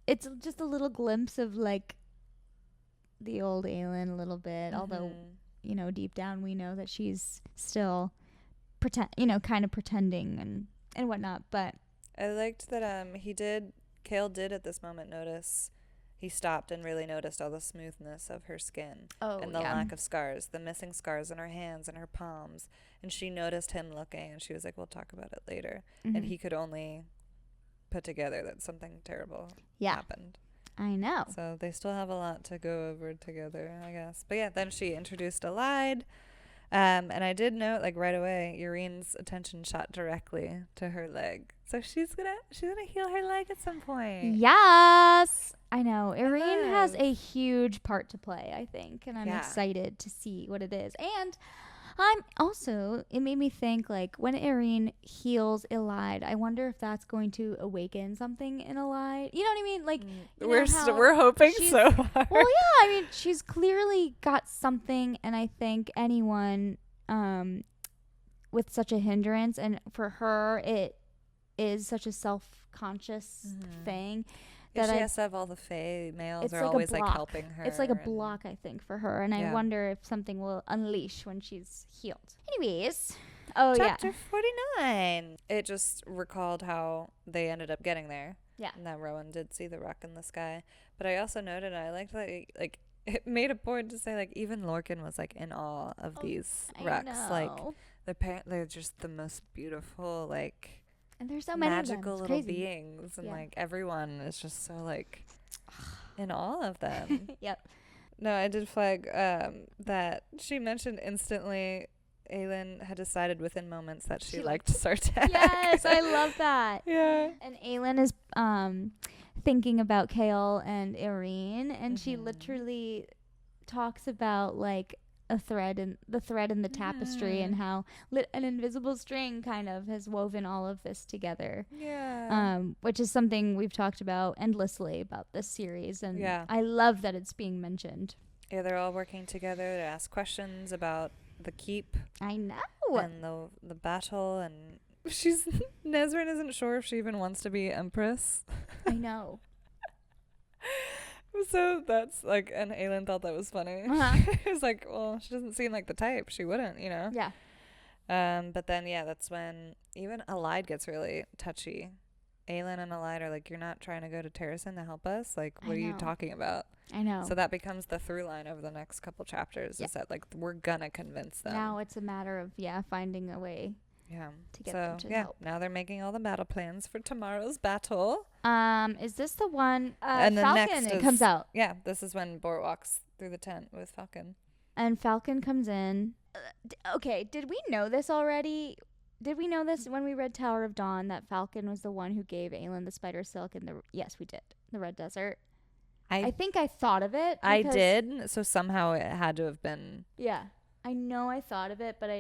it's just a little glimpse of like the old Aelin a little bit. Although, you know, deep down we know that she's still kind of pretending and whatnot. But I liked that Kale did at this moment notice he stopped and really noticed all the smoothness of her skin and the lack of scars, the missing scars in her hands and her palms. And she noticed him looking, and she was like, we'll talk about it later. And he could only put together that something terrible happened. I know. So they still have a lot to go over together, I guess. But yeah, then she introduced Alide. And I did note, like, right away, Irene's attention shot directly to her leg. So she's gonna heal her leg at some point. Yes, I know. Irene has a huge part to play, I think, and I'm excited to see what it is. And it made me think, like, when Irene heals Alide, I wonder if that's going to awaken something in Alide. You know what I mean? Like, we're hoping so hard. Well, yeah, I mean, she's clearly got something, and I think anyone with such a hindrance, and for her, it is such a self-conscious thing. That she has to have all the fae males are like always like helping her. It's like a block, I think, for her. And I wonder if something will unleash when she's healed. Anyways. Chapter 49. It just recalled how they ended up getting there. Yeah. And that Rowan did see the rock in the sky. But I also noted, I liked that, like, it made a point to say, like, even Lorcan was, like, in awe of these rocks. Like, they're just the most beautiful, like... And there's so many magical little beings, and like everyone is just so like in awe of them. Yep. No, I did flag that she mentioned instantly Aelin had decided within moments that she liked Sartek. Yes, I love that. Yeah. And Aelin is thinking about Kael and Irene, and she literally talks about like the thread in the tapestry and how an invisible string kind of has woven all of this together. Yeah. Which is something we've talked about endlessly about this series, and I love that it's being mentioned. Yeah, they're all working together to ask questions about the keep. I know. And the battle, and Nesrin isn't sure if she even wants to be Empress. I know. So that's like, and Aelin thought that was funny. It was like, well, she doesn't seem like the type. She wouldn't, you know? Yeah. But then, that's when even Alide gets really touchy. Aelin and Alide are like, you're not trying to go to Terrasen to help us? Like, what are you talking about? I know. So that becomes the through line over the next couple chapters is that, like, we're gonna convince them. Now it's a matter of, finding a way. Yeah. To get them to help. Now they're making all the battle plans for tomorrow's battle. Is this the one? And then Falcon, it comes out. Yeah, this is when Bort walks through the tent with Falcon. And Falcon comes in. Okay, did we know this already? Did we know this when we read Tower of Dawn, that Falcon was the one who gave Aelin the spider silk in yes, we did. The Red Desert. I think I thought of it. I did, so somehow it had to have been. Yeah, I know I thought of it, but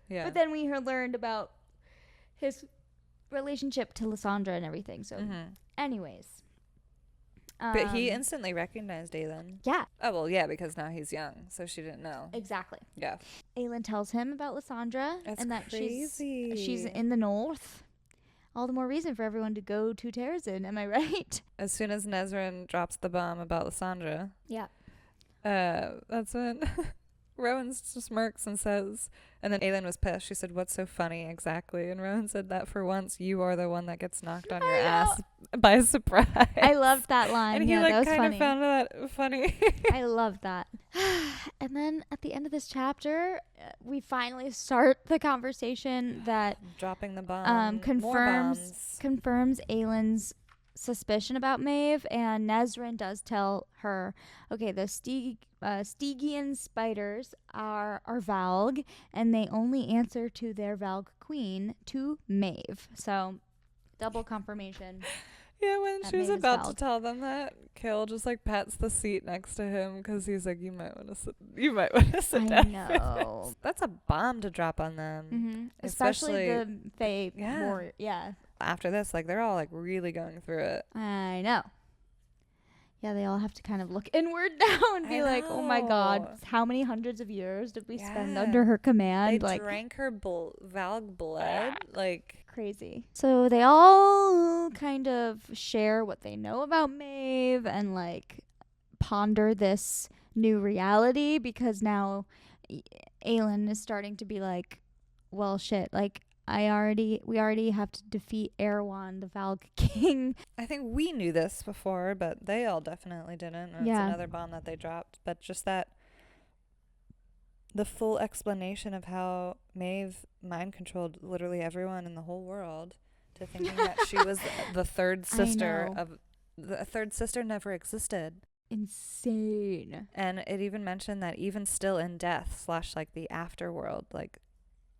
Yeah. But then we learned about his relationship to Lysandra and everything. So, anyways. But he instantly recognized Aelin. Yeah. Oh, well, yeah, because now he's young, so she didn't know. Exactly. Yeah. Aelin tells him about Lysandra. That's and that crazy. she's in the north. All the more reason for everyone to go to Terrasen. Am I right? As soon as Nesrin drops the bomb about Lysandra. Yeah. That's when... Rowan smirks and says, and then Aelin was pissed. She said, "What's so funny exactly?" And Rowan said, "That for once you are the one that gets knocked on your ass by surprise." I loved that line. And he that was kind funny. of found that funny. I loved that. And then at the end of this chapter, we finally start the conversation that dropping the bomb confirms Aelin's suspicion about Maeve, and Nesrin does tell her, okay, the Stygian spiders are Valg, and they only answer to their Valg queen, to Maeve. So, double confirmation. Yeah, when she was about to tell them that, Kael just like pats the seat next to him because he's like, you might want to sit down. I know. That's a bomb to drop on them. Mm-hmm. Especially the Fae warrior. Yeah. After this, like, they're all like really going through it. I know. Yeah, they all have to kind of look inward now and be like, oh my God, how many hundreds of years did we spend under her command? They drank her Valg blood. Like, crazy. So they all kind of share what they know about Maeve and like ponder this new reality, because now Aelin is starting to be like, well, shit, like, we already have to defeat Erewhon, the Valg King. I think we knew this before, but they all definitely didn't. And it's another bomb that they dropped. But just that, the full explanation of how Maeve mind controlled literally everyone in the whole world to thinking that she was the third sister of the third sister never existed. Insane. And it even mentioned that even still in death / like the afterworld, like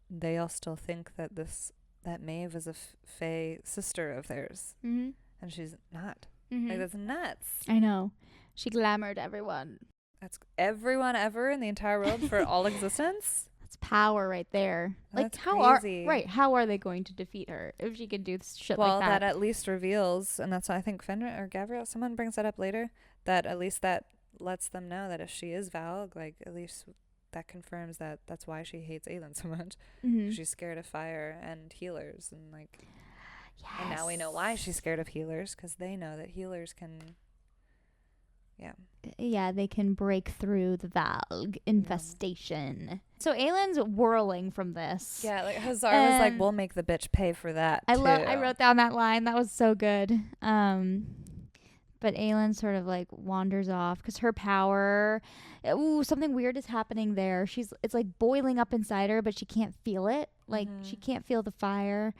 they all still think that Maeve is a fae sister of theirs. Mm-hmm. And she's not. Mm-hmm. Like, that's nuts. I know. She glamored everyone. That's everyone ever in the entire world for all existence. That's power right there. That's like crazy. How are they going to defeat her if she can do shit like that? Well, that at least reveals, and that's why I think Fenrir or Gavriel, someone brings that up later, that at least that lets them know that if she is Valg, like at least that confirms that that's why she hates Aelin so much. Mm-hmm. She's scared of fire and healers, and like, yes. And now we know why she's scared of healers, because they know that healers can, they can break through the Valg infestation. So Aelin's whirling from this. Yeah, like Hazar was like, "We'll make the bitch pay for that." I wrote down that line. That was so good. But Aelin sort of like wanders off because her power, something weird is happening there. It's like boiling up inside her, but she can't feel it. Like she can't feel the fire.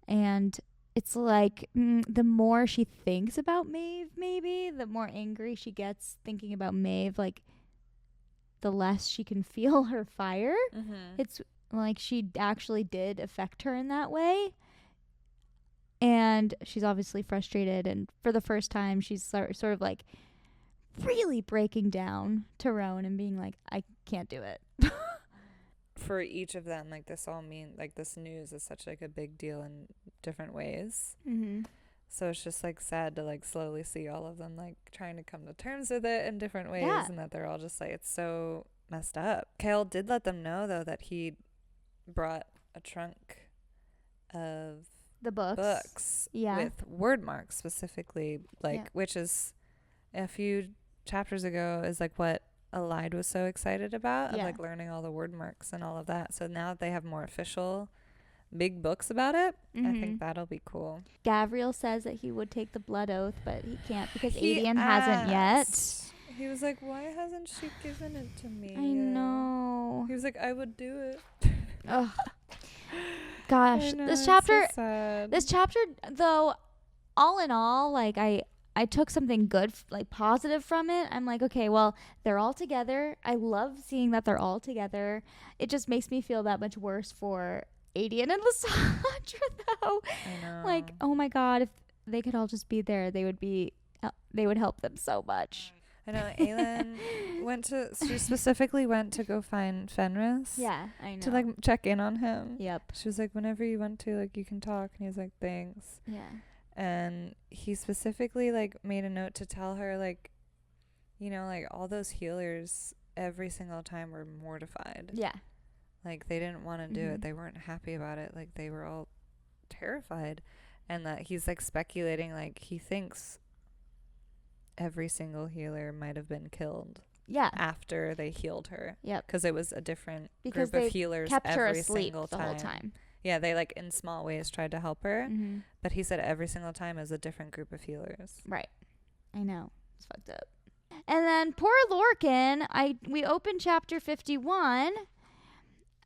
And it's like the more she thinks about Maeve, maybe the more angry she gets thinking about Maeve, like the less she can feel her fire. It's like she actually did affect her in that way. And she's obviously frustrated, and for the first time she's sort of like really breaking down to Rowan and being like, I can't do it. For each of them, like this news is such like a big deal in different ways. So it's just like sad to like slowly see all of them like trying to come to terms with it in different ways, and that they're all just like, it's so messed up. Kale did let them know though that he brought a trunk of the books with word marks specifically, like which is a few chapters ago is like what Allied was so excited about, of like learning all the word marks and all of that. So now that they have more official big books about it, I think that'll be cool. Gavriel says that he would take the blood oath, but he can't because Adian hasn't yet. He was like, why hasn't she given it to me? I know. He was like, I would do it. Ugh. Gosh, this chapter though, all in all, like I took something good, like positive from it. I'm like, okay, well, they're all together. I love seeing that they're all together. It just makes me feel that much worse for Adian and Lysandra, though. I know. Like, oh my God, if they could all just be there, they would help them so much. I know. Aelin she specifically went to go find Fenris. Yeah, I know. To like check in on him. Yep. She was like, whenever you want to, like, you can talk. And he was like, thanks. Yeah. And he specifically like made a note to tell her, like, you know, like all those healers every single time were mortified. Yeah. Like they didn't want to do it. They weren't happy about it. Like they were all terrified. And that he's like speculating, like he thinks every single healer might have been killed. Yeah. After they healed her. Yep. Because it was a different group of healers kept every her asleep single the time. whole time. Yeah, they like in small ways tried to help her. But he said every single time it was a different group of healers. Right. I know. It's fucked up. And then poor Lorcan, we opened chapter 51,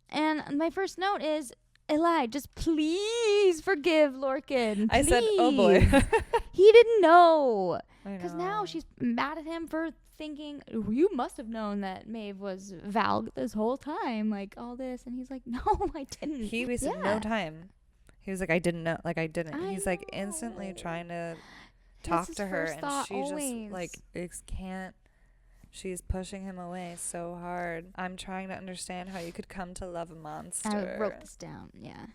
and my first note is, Eli, just please forgive Lorcan. I said, oh boy. He didn't know. Because now she's mad at him for thinking, you must have known that Maeve was Valg this whole time, like all this. And he's like, no, I didn't. He wasted no time. He was like, I didn't know. Like, I didn't. He's like instantly trying to talk to her. And she just like, can't. She's pushing him away so hard. I'm trying to understand how you could come to love a monster. I wrote this down, yeah.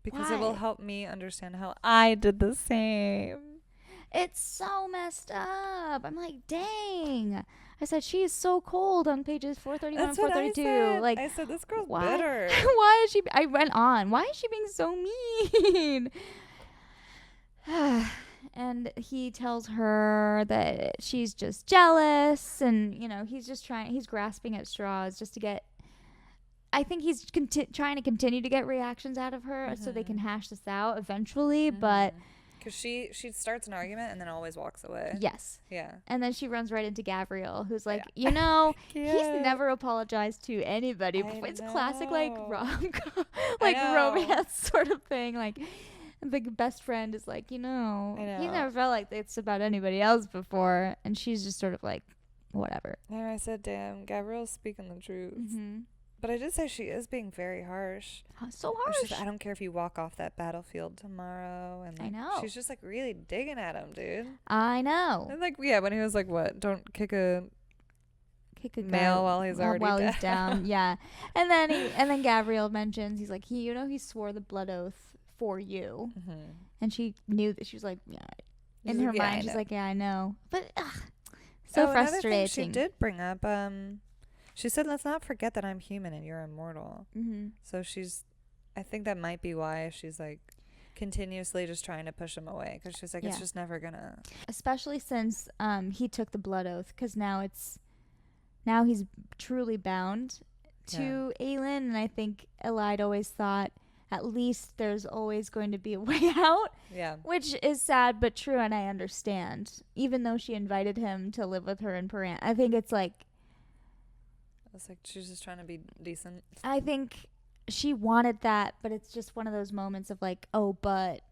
Because it will help me understand how I did the same. It's so messed up. I'm like, dang. I said, she is so cold on pages 431 and 432. Like, I said, this girl's bitter. Why is she? I went on. Why is she being so mean? And he tells her that she's just jealous, and you know he's grasping at straws just to get I think he's trying to continue to get reactions out of her so they can hash this out eventually, but... Because she starts an argument and then always walks away. Yes. Yeah. And then she runs right into Gabrielle, who's like, you know, he's never apologized to anybody before. It's classic, like, rom-com, like, romance sort of thing. Like, the best friend is like, you know, he never felt like it's about anybody else before. And she's just sort of like, whatever. And I said, damn, Gabrielle's speaking the truth. But I did say she is being very harsh. So harsh. She's like, I don't care if you walk off that battlefield tomorrow. And like, I know. She's just like really digging at him, dude. I know. And like, yeah, when he was like, what? Don't kick a male while he's already while dead. He's down. Yeah. And then Gabrielle mentions, he's like, he swore the blood oath for you. And she knew that. She was like, yeah. In her mind, she's like, yeah, I know. But so frustrating. Another thing she did bring up, she said, let's not forget that I'm human and you're immortal. So I think that might be why she's like continuously just trying to push him away. Because she's like, it's just never gonna. Especially since he took the blood oath. Because now he's truly bound to Aelin. And I think Elide always thought, at least there's always going to be a way out. Yeah. Which is sad but true, and I understand. Even though she invited him to live with her in Paran. I think it's like... It's like she's just trying to be decent. I think she wanted that, but it's just one of those moments of like, oh, but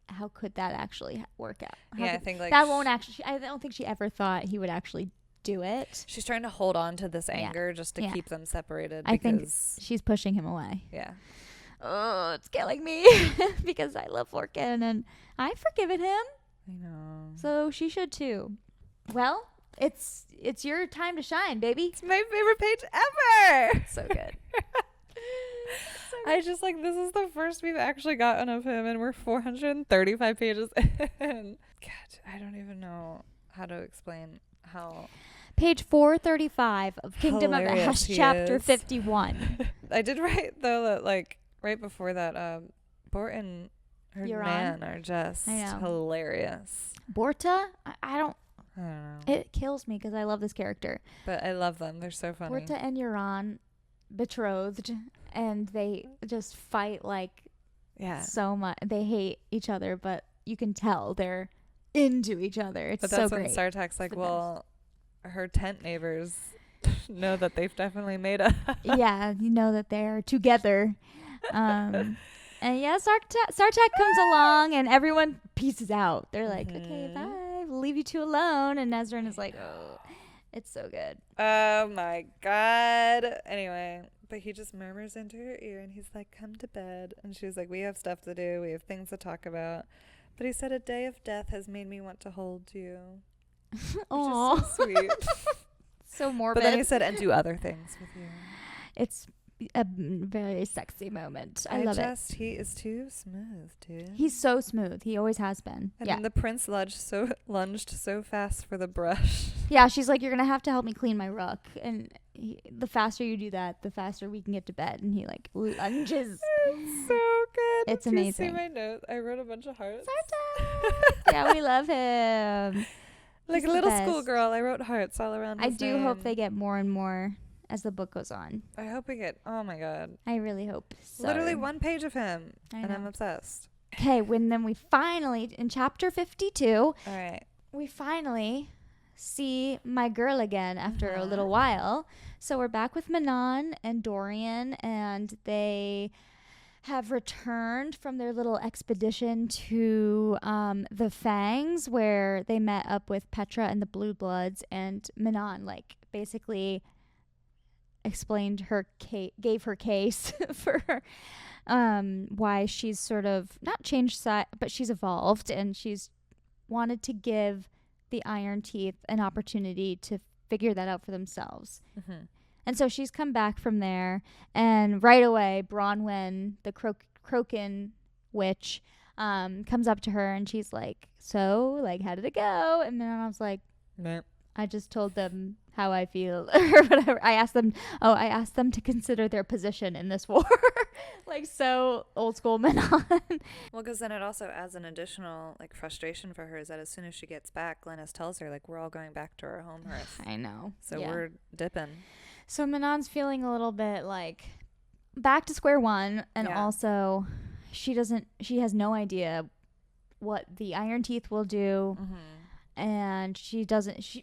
how could that actually work out? I think like... That won't actually... I don't think she ever thought he would actually do it. She's trying to hold on to this anger just to keep them separated. I think she's pushing him away. Yeah. Oh, it's killing me because I love Lorcan and I've forgiven him. I know. So she should too. Well, it's your time to shine, baby. It's my favorite page ever. So good. I just like, this is the first we've actually gotten of him and we're 435 pages in. God, I don't even know how to explain how. Page 435 of Kingdom of Ash, chapter 51. I did write though that like right before that, Bort and her man are just hilarious. Borta? I don't know. It kills me because I love this character. But I love them. They're so funny. Borta and Euron betrothed, and they just fight like so much. They hate each other, but you can tell they're into each other. It's so great. But that's when Sartak's like, well, her tent neighbors know that they've definitely made a... Yeah, you know that they're together. And Sartak comes along and everyone pieces out. They're like, okay, bye. We'll leave you two alone. And Nezran is like, oh, it's so good. Oh my God. Anyway, but he just murmurs into her ear and he's like, come to bed. And she's like, we have stuff to do. We have things to talk about. But he said, a day of death has made me want to hold you. Aww. Which is so sweet. So morbid. But then he said, and do other things with you. It's a very sexy moment. I love it. He is too smooth, dude. He's so smooth. He always has been. And then the prince lunged so fast for the brush. Yeah, she's like, you're going to have to help me clean my rook. And the faster you do that, the faster we can get to bed. And he like lunges. It's so good. It's amazing. Did you see my notes? I wrote a bunch of hearts. Yeah, we love him. Like a little schoolgirl, I wrote hearts all around his name. Hope they get more and more as the book goes on. I hope we get, oh my God. I really hope so. Literally one page of him, and I'm obsessed. Okay, then we finally, in chapter 52, all right, we finally see my girl again after a little while. So we're back with Manon and Dorian, and they have returned from their little expedition to the Fangs, where they met up with Petra and the Blue Bloods, and Manon like basically explained gave her case for why she's sort of not changed side, but she's evolved, and she's wanted to give the Iron Teeth an opportunity to figure that out for themselves. And so she's come back from there, and right away Bronwyn, the Croken witch, comes up to her, and she's like, so, like, how did it go? And then I was like, meh. I just told them how I feel or whatever. I asked them to consider their position in this war. Like, so old school Manon. Well, because then it also adds an additional like frustration for her, is that as soon as she gets back, Glennis tells her like, we're all going back to our home hearth. I know. So we're dipping. So Manon's feeling a little bit like back to square one, and also she has no idea what the Iron Teeth will do. And she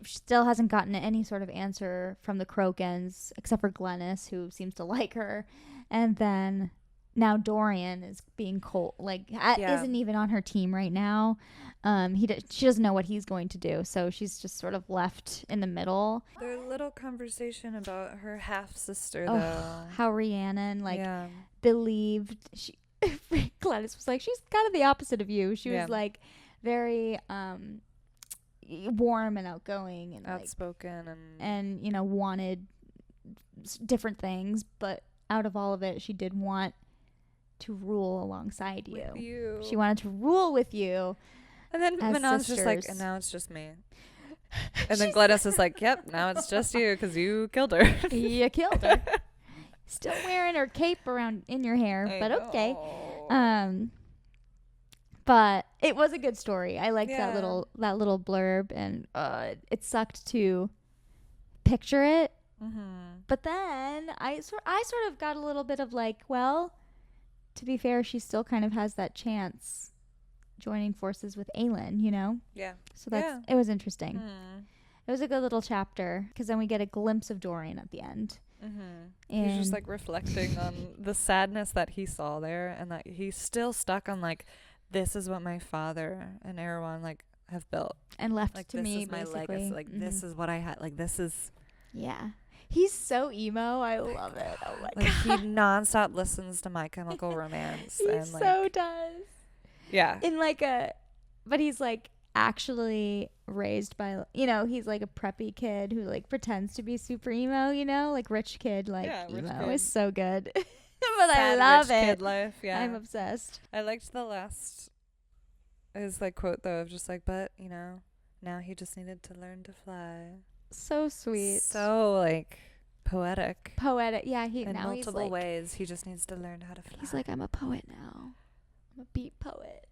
still hasn't gotten any sort of answer from the Krokans, except for Glennis, who seems to like her. And then now Dorian is being cold, isn't even on her team right now. She doesn't know what he's going to do, so she's just sort of left in the middle. Their little conversation about her half sister, though, how Rhiannon believed Glennis was like, she's kind of the opposite of you. She was like very warm and outgoing and outspoken and wanted different things, but out of all of it, she did want to rule alongside you. She wanted to rule with you. And then Manon's just like, and now it's just me. And then Glennis is like, yep, now it's just you because you killed her. You killed her. Still wearing her cape around in your hair, but okay. But it was a good story. I liked that little blurb, and it sucked to picture it. But then I sort of got a little bit of like, well, to be fair, she still kind of has that chance joining forces with Aelin, Yeah. So it was interesting. It was a good little chapter because then we get a glimpse of Dorian at the end. And he's just like reflecting on the sadness that he saw there, and that he's still stuck on like, this is what my father and Erewhon have built and left like, to me. This is my legacy. This is what I had. This is. Yeah. He's so emo. I love it. Oh my God. He nonstop listens to My Chemical Romance. He so does. Yeah. But he's actually raised by, he's a preppy kid who pretends to be super emo, rich kid, emo is so good. But I love it. Kid life. Yeah. I'm obsessed. I liked the last his quote though of just but now he just needed to learn to fly. So sweet. So poetic. Yeah, he in now multiple he's ways. He just needs to learn how to fly. He's I'm a poet now. I'm a beat poet,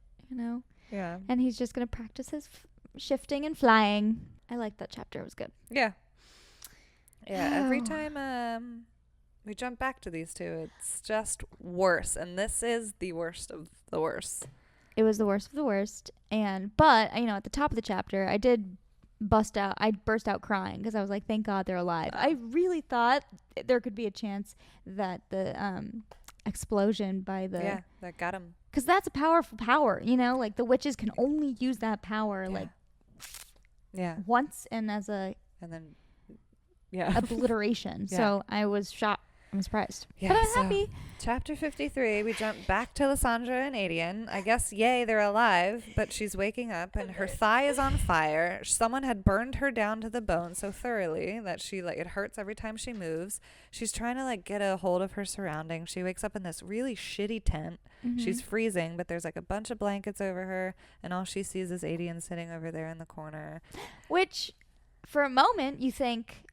Yeah. And he's just going to practice his shifting and flying. I liked that chapter. It was good. Yeah. Yeah, every time we jump back to these two, it's just worse, and this is the worst of the worst. It was the worst of the worst, but at the top of the chapter, I burst out crying because I was like, thank God they're alive. I really thought there could be a chance that the explosion by the that got him, because that's a powerful power, the witches can only use that power once and then obliteration. So I was shocked. I'm surprised. Yeah, but I'm happy. Chapter 53, we jump back to Lysandra and Adian. I guess, yay, they're alive, but she's waking up and her thigh is on fire. Someone had burned her down to the bone so thoroughly that she, it hurts every time she moves. She's trying to, get a hold of her surroundings. She wakes up in this really shitty tent. She's freezing, but there's, a bunch of blankets over her, and all she sees is Adian sitting over there in the corner. Which, for a moment, you think,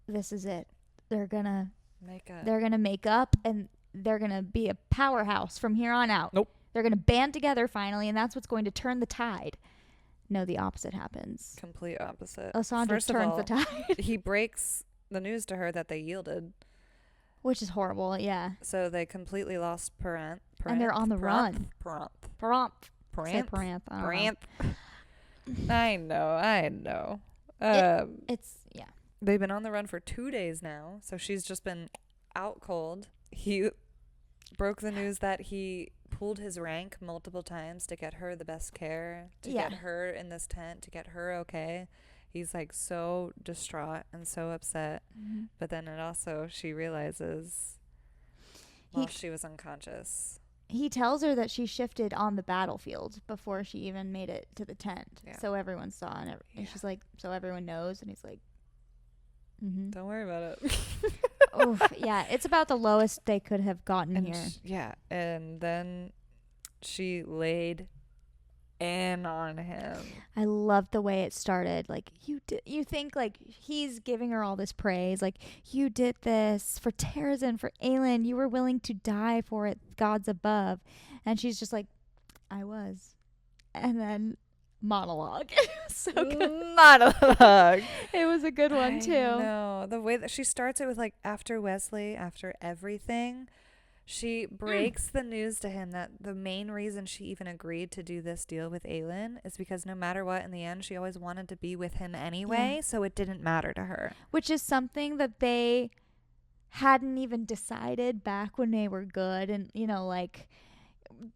this is it. They're gonna make up and they're gonna be a powerhouse from here on out. Nope. They're gonna band together finally, and that's what's going to turn the tide. No, the opposite happens. Complete opposite. Lysandra turns the tide. He breaks the news to her that they yielded, which is horrible. Yeah. So they completely lost Paranth. And they're on the run. Paranth. I know. It's They've been on the run for 2 days now, so she's just been out cold. He broke the news that he pulled his rank multiple times to get her the best care, to get her in this tent, to get her okay. He's so distraught and so upset. But then she realizes while she was unconscious. He tells her that she shifted on the battlefield before she even made it to the tent. Yeah. So everyone saw, and she's like, so everyone knows, and he's like, don't worry about it. Oh, yeah. It's about the lowest they could have gotten here. And then she laid in on him. I loved the way it started. You think he's giving her all this praise. You did this for Terrazin, for Aelin. You were willing to die for it, gods above. And she's just like, I was. And then monologue. It was so good. Monologue. It was a good one too. No, the way that she starts it with like, after Wesley, after everything, she breaks the news to him that the main reason she even agreed to do this deal with Aelin is because no matter what, in the end, she always wanted to be with him anyway, so it didn't matter to her. Which is something that they hadn't even decided back when they were good, and like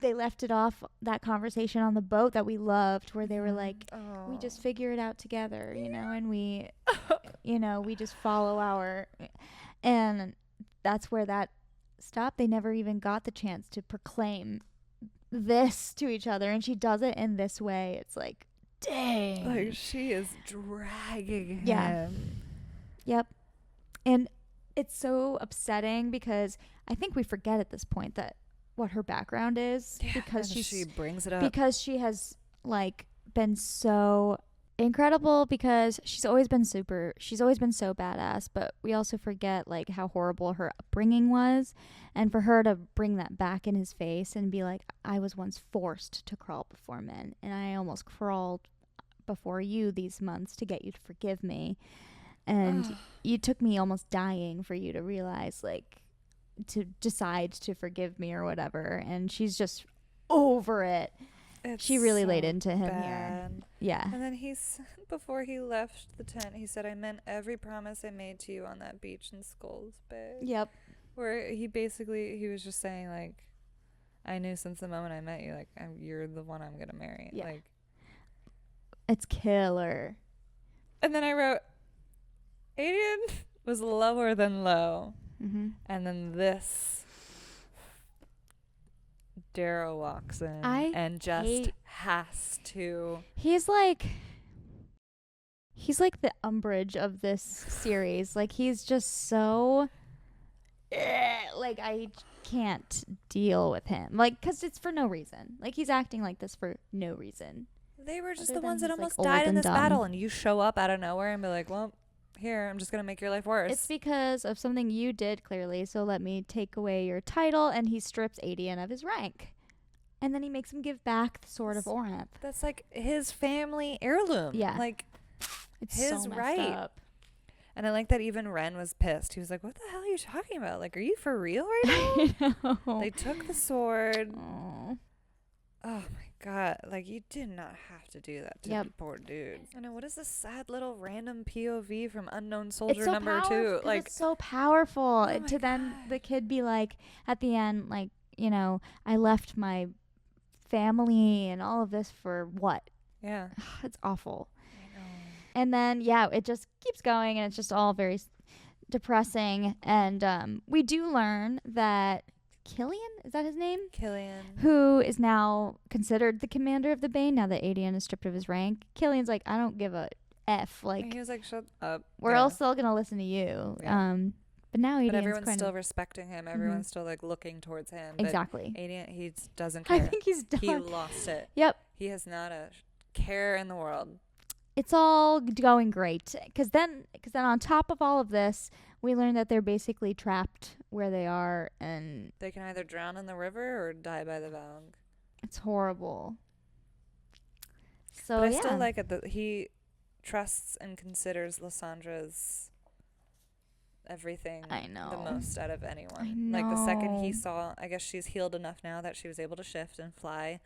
they left it off, that conversation on the boat that we loved, where they were like, we just figure it out together, and we we just follow our, and that's where that stopped. They never even got the chance to proclaim this to each other, and she does it in this way. It's like, dang, like she is dragging him. Yep. And it's so upsetting because I think we forget at this point that what her background is, because she brings it up, because she has like been so incredible, because she's always been so badass, but we also forget like how horrible her upbringing was, and for her to bring that back in his face and be like, I was once forced to crawl before men, and I almost crawled before you these months to get you to forgive me, and you took me almost dying for you to realize, like, to decide to forgive me or whatever. And she's just over it. She really laid into him here. Yeah. And then before he left the tent, he said, I meant every promise I made to you on that beach in Skulls Bay. Yep. Where he was just saying, like, I knew since the moment I met you, like, you're the one I'm going to marry. Yeah. Like, it's killer. And then I wrote, Aiden was lower than low. Mm-hmm. And then this Darrow walks in and just has to. He's like the Umbridge of this series. Like, he's just so like, I can't deal with him. Like, because it's for no reason. Like, he's acting like this for no reason. They were just the ones that almost died in this battle, and you show up out of nowhere and be like, well, here, I'm just going to make your life worse. It's because of something you did, clearly, so let me take away your title, and he strips Adian of his rank. And then he makes him give back the Sword of Orinth. That's like his family heirloom. Yeah. Like, it's his so right. Up. And I like that even Ren was pissed. He was like, what the hell are you talking about? Like, are you for real right now? I know. They took the sword. Aww. Oh, my God. Like, you did not have to do that to the poor dude. I know. What is this sad little random POV from Unknown Soldier so number 2? Like, it's so powerful to God. Then the kid be like, at the end, like, I left my family and all of this for what? Yeah. It's awful. I know. And then, it just keeps going, and it's just all very depressing. And we do learn that Killian, is that his name? Killian. Who is now considered the commander of the Bane now that Adian is stripped of his rank. Killian's like, I don't give a F. Like, and he was like, shut up. We're all still going to listen to you. Yeah. But now Adian's everyone's still respecting him. Everyone's still like looking towards him. Exactly. But Adian, he doesn't care. I think he's done. He lost it. Yep. He has not a care in the world. It's all going great. Because then on top of all of this, we learn that they're basically trapped where they are, and they can either drown in the river or die by the Valg. It's horrible. So but I still like it that he trusts and considers Lysandra's everything the most out of anyone. I know. Like, the second he saw, I guess she's healed enough now that she was able to shift and fly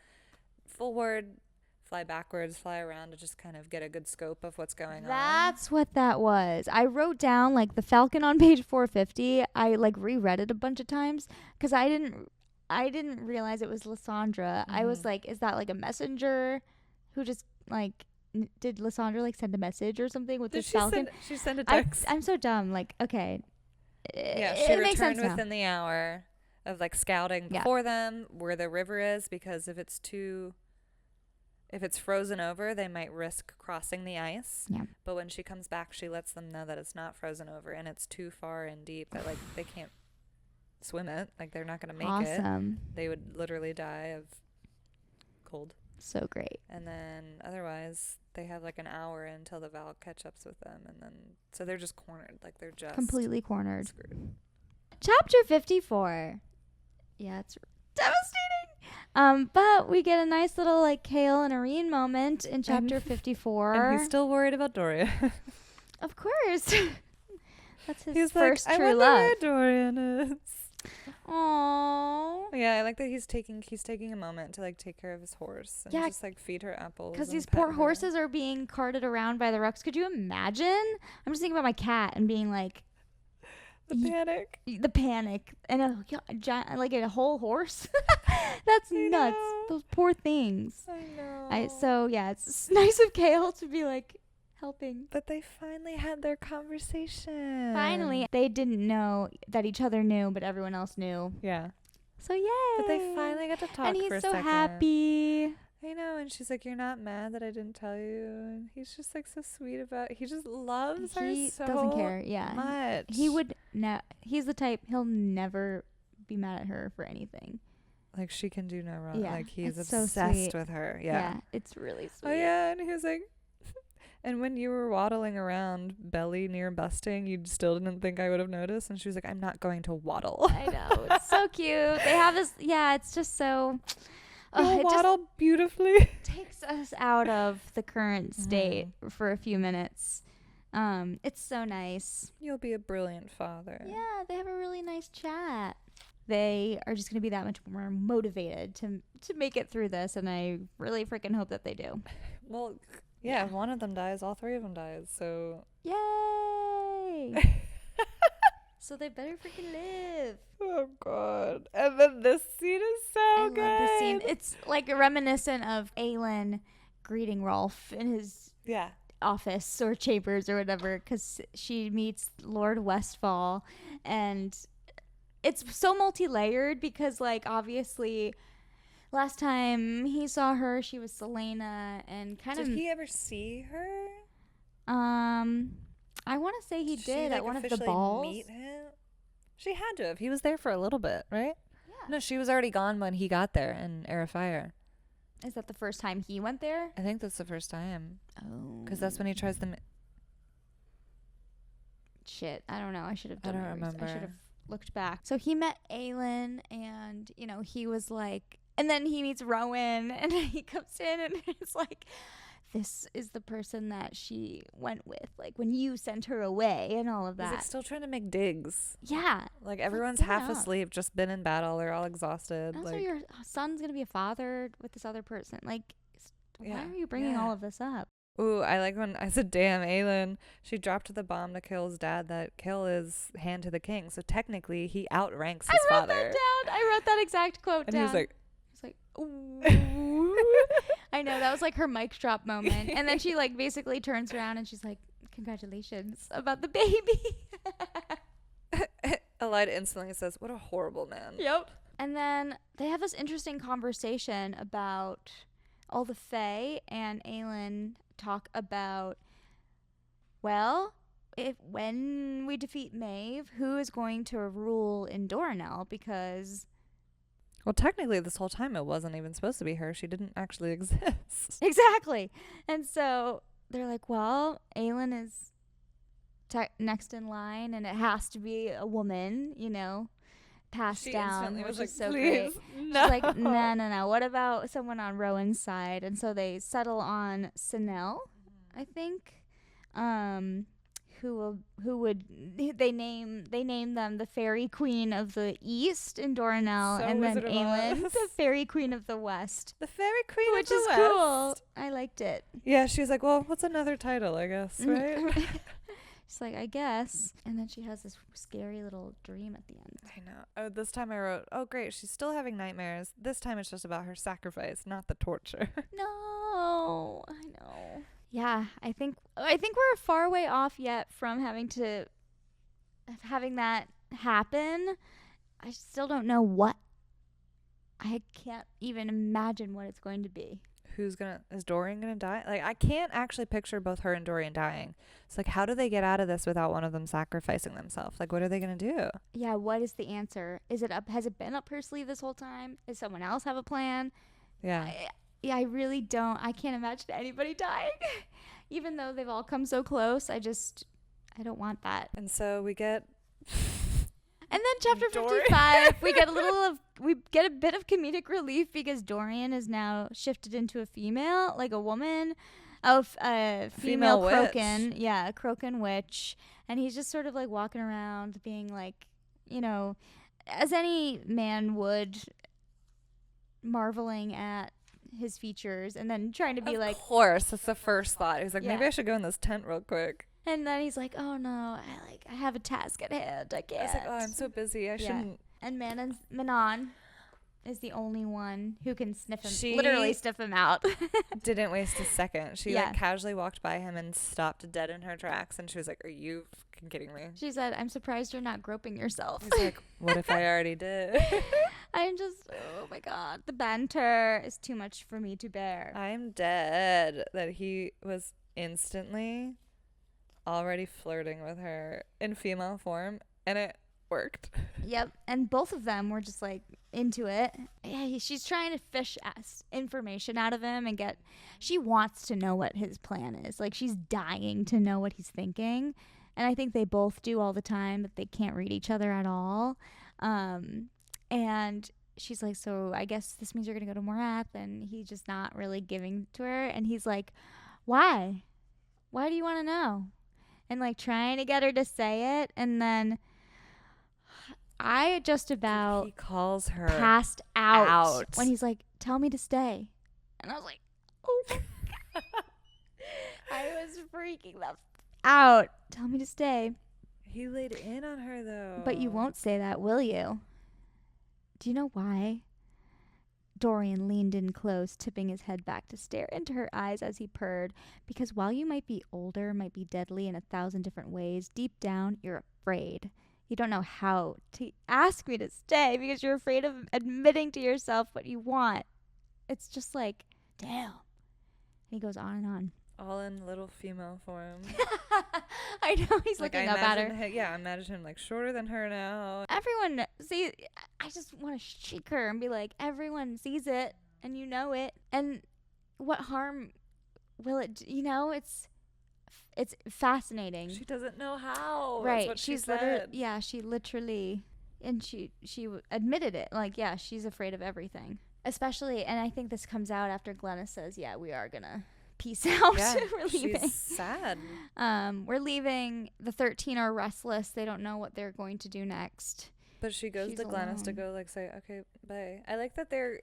forward, fly backwards, fly around, to just kind of get a good scope of what's going on. That's what that was. I wrote down, like, the Falcon on page 450. I, like, reread it a bunch of times because I didn't realize it was Lysandra. I was like, is that like a messenger who just, like, did Lysandra, like, send a message or something with this Falcon? She sent a text. I'm so dumb. Like, okay. Yeah, she returned within the hour of, like, scouting before them where the river is, because if it's frozen over, they might risk crossing the ice. Yeah. But when she comes back, she lets them know that it's not frozen over and it's too far and deep that, like, they can't swim it. Like, they're not going to make it. They would literally die of cold. So great. And then otherwise, they have like an hour until the Valg catch up with them, and then so they're just cornered. Like, they're just completely cornered. Screwed. Chapter 54. Yeah, it's devastating. But we get a nice little like Kale and Irene moment in chapter 54. And he's still worried about Dorian. Of course. That's his first true I wonder love. where Dorian is. Aww. Yeah, I like that he's taking a moment to like take care of his horse and just like feed her apples. Because these poor horses are being carted around by the Rucks. Could you imagine? I'm just thinking about my cat and being like, the panic and a giant, like a whole horse. That's nuts. Those poor things. I know. So yeah, it's nice of Kale to be like helping. But they finally had their conversation. Finally, they didn't know that each other knew, but everyone else knew. Yeah. So yay! But they finally got to talk. And he's for a so second. happy. I know, and she's like, "You're not mad that I didn't tell you." And he's just like so sweet about it. He just loves her so doesn't care. Yeah, much. He would he's the type, he'll never be mad at her for anything. Like she can do no wrong. Yeah, like he's obsessed so with her. Yeah, it's really sweet. Oh yeah, and he was like, and when you were waddling around belly near busting, you still didn't think I would have noticed. And she was like, "I'm not going to waddle." I know, it's so cute. They have this. Yeah, it's just so. It waddle beautifully. Takes us out of the current state for a few minutes. It's so nice. You'll be a brilliant father. Yeah, they have a really nice chat. They are just going to be that much more motivated to make it through this, and I really freaking hope that they do. Well, yeah, if one of them dies, all three of them dies, so... Yay! So they better freaking live. Oh, God. And then this scene is so good. I love this scene. It's like reminiscent of Aelin greeting Rolf in his office or chambers or whatever, because she meets Lord Westfall, and it's so multi-layered because, like, obviously last time he saw her, she was Selena, and kind of... Did he ever see her? I want to say he did like, at one of the balls. Meet him? She had to have. He was there for a little bit, right? Yeah. No, she was already gone when he got there in Air of Fire. Is that the first time he went there? I think that's the first time. Oh. Because that's when he tries to... Shit, I don't know. I should have done I don't remember. I should have looked back. So he met Aelin, and, you know, he was like... And then he meets Rowan, and he comes in, and it's like... This is the person that she went with, like when you sent her away and all of that. He's like still trying to make digs. Yeah. Like everyone's half asleep, just been in battle. They're all exhausted. Also, your son's going to be a father with this other person. Like, why are you bringing all of this up? Ooh, I like when I said, damn, Aelin, she dropped the bomb to kill his dad that Kill is hand to the king. So technically, he outranks his father. I wrote that down. I wrote that exact quote down. And he was like, ooh. I know, that was like her mic drop moment. And then she like basically turns around and she's like, congratulations about the baby. Elida instantly says, what a horrible man. Yep. And then they have this interesting conversation about all the Fae, and Aelin talk about, well, when we defeat Maeve, who is going to rule in Doranel? Because... Well, technically, this whole time it wasn't even supposed to be her. She didn't actually exist. Exactly. And so they're like, well, Aelin is next in line, and it has to be a woman, you know, passed down, which is so great. No. She's like, no. What about someone on Rowan's side? And so they settle on Sinel, I think. They name them the Fairy Queen of the East in Doranel, and then Aelin, the Fairy Queen of the West. The Fairy Queen of the West. Which is cool. I liked it. Yeah, she's like, well, what's another title, I guess, right? She's like, I guess. And then she has this scary little dream at the end. I know. Oh, this time I wrote, oh, great, she's still having nightmares. This time it's just about her sacrifice, not the torture. No, I know. Yeah, I think we're a far way off yet from having that happen. I still don't know what. I can't even imagine what it's going to be. Is Dorian gonna die? Like, I can't actually picture both her and Dorian dying. It's like, how do they get out of this without one of them sacrificing themselves? Like, what are they gonna do? Yeah, what is the answer? Has it been up her sleeve this whole time? Does someone else have a plan? Yeah. I really don't. I can't imagine anybody dying. Even though they've all come so close, I don't want that. And so we get... And then chapter 55, we get a bit of comedic relief because Dorian is now shifted into a female, like a woman, female Crocan. Witch. Yeah, a Crocan witch. And he's just sort of like walking around being like, as any man would, marveling at his features and then trying to be like, of course, that's the first thought. He's like, maybe I should go in this tent real quick. And then he's like, oh no, I have a task at hand. I can't. I was like, oh, I'm so busy. I shouldn't. And Manon is the only one who can literally sniff him out. Didn't waste a second. She like casually walked by him and stopped dead in her tracks. And she was like, are you fucking kidding me? She said, I'm surprised you're not groping yourself. He's like, what if I already did? I'm just, oh my God. The banter is too much for me to bear. I'm dead that he was instantly already flirting with her in female form. And it worked. Yep. And both of them were just like into it. Yeah, she's trying to fish information out of him and she wants to know what his plan is. Like she's dying to know what he's thinking. And I think they both do all the time, but they can't read each other at all. And she's like, so I guess this means you're going to go to Morath. And he's just not really giving to her. And he's like, why? Why do you want to know? And like trying to get her to say it. And then I just about he calls her passed out when he's like, tell me to stay. And I was like, oh my God. I was freaking out. Tell me to stay. He laid in on her though. But you won't say that, will you? Do you know why? Dorian leaned in close, tipping his head back to stare into her eyes as he purred. Because while you might be older, might be deadly in 1,000 different ways, deep down, you're afraid. You don't know how to ask me to stay because you're afraid of admitting to yourself what you want. It's just like, damn. And he goes on and on. All in little female form. I know, he's like, looking up at her. I imagine him like shorter than her now. Everyone, see, I just want to shake her and be like, everyone sees it and you know it. And what harm will it do? It's fascinating. She doesn't know how. Right. That's what she said. She literally, and she admitted it. Like, yeah, she's afraid of everything. Especially, and I think this comes out after Glennis says, yeah, we are going to peace out. Yeah, we're leaving. She's sad. We're leaving. The 13 are restless. They don't know what they're going to do next. But she goes to Glennis to go like say, okay, bye. I like that their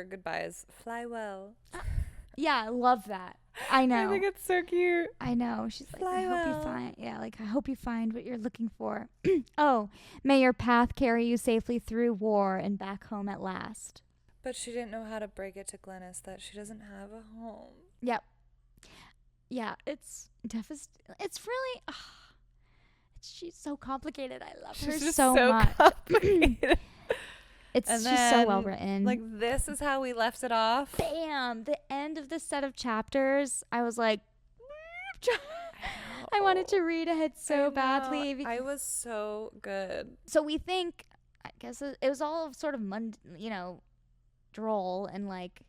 goodbyes. Fly well. Yeah, I love that. I know. I think it's so cute. I know. She's like, I hope you find. Yeah, like I hope you find what you're looking for. Oh, may your path carry you safely through war and back home at last. But she didn't know how to break it to Glennis that she doesn't have a home. Yep. Yeah, it's devastating. It's really. She's so complicated. I love her so much. Complicated. It's just so well written. Like, this is how we left it off. Bam! The end of the set of chapters, I was like, I wanted to read ahead so badly. I was so good. So we think, I guess it was all sort of, droll and like,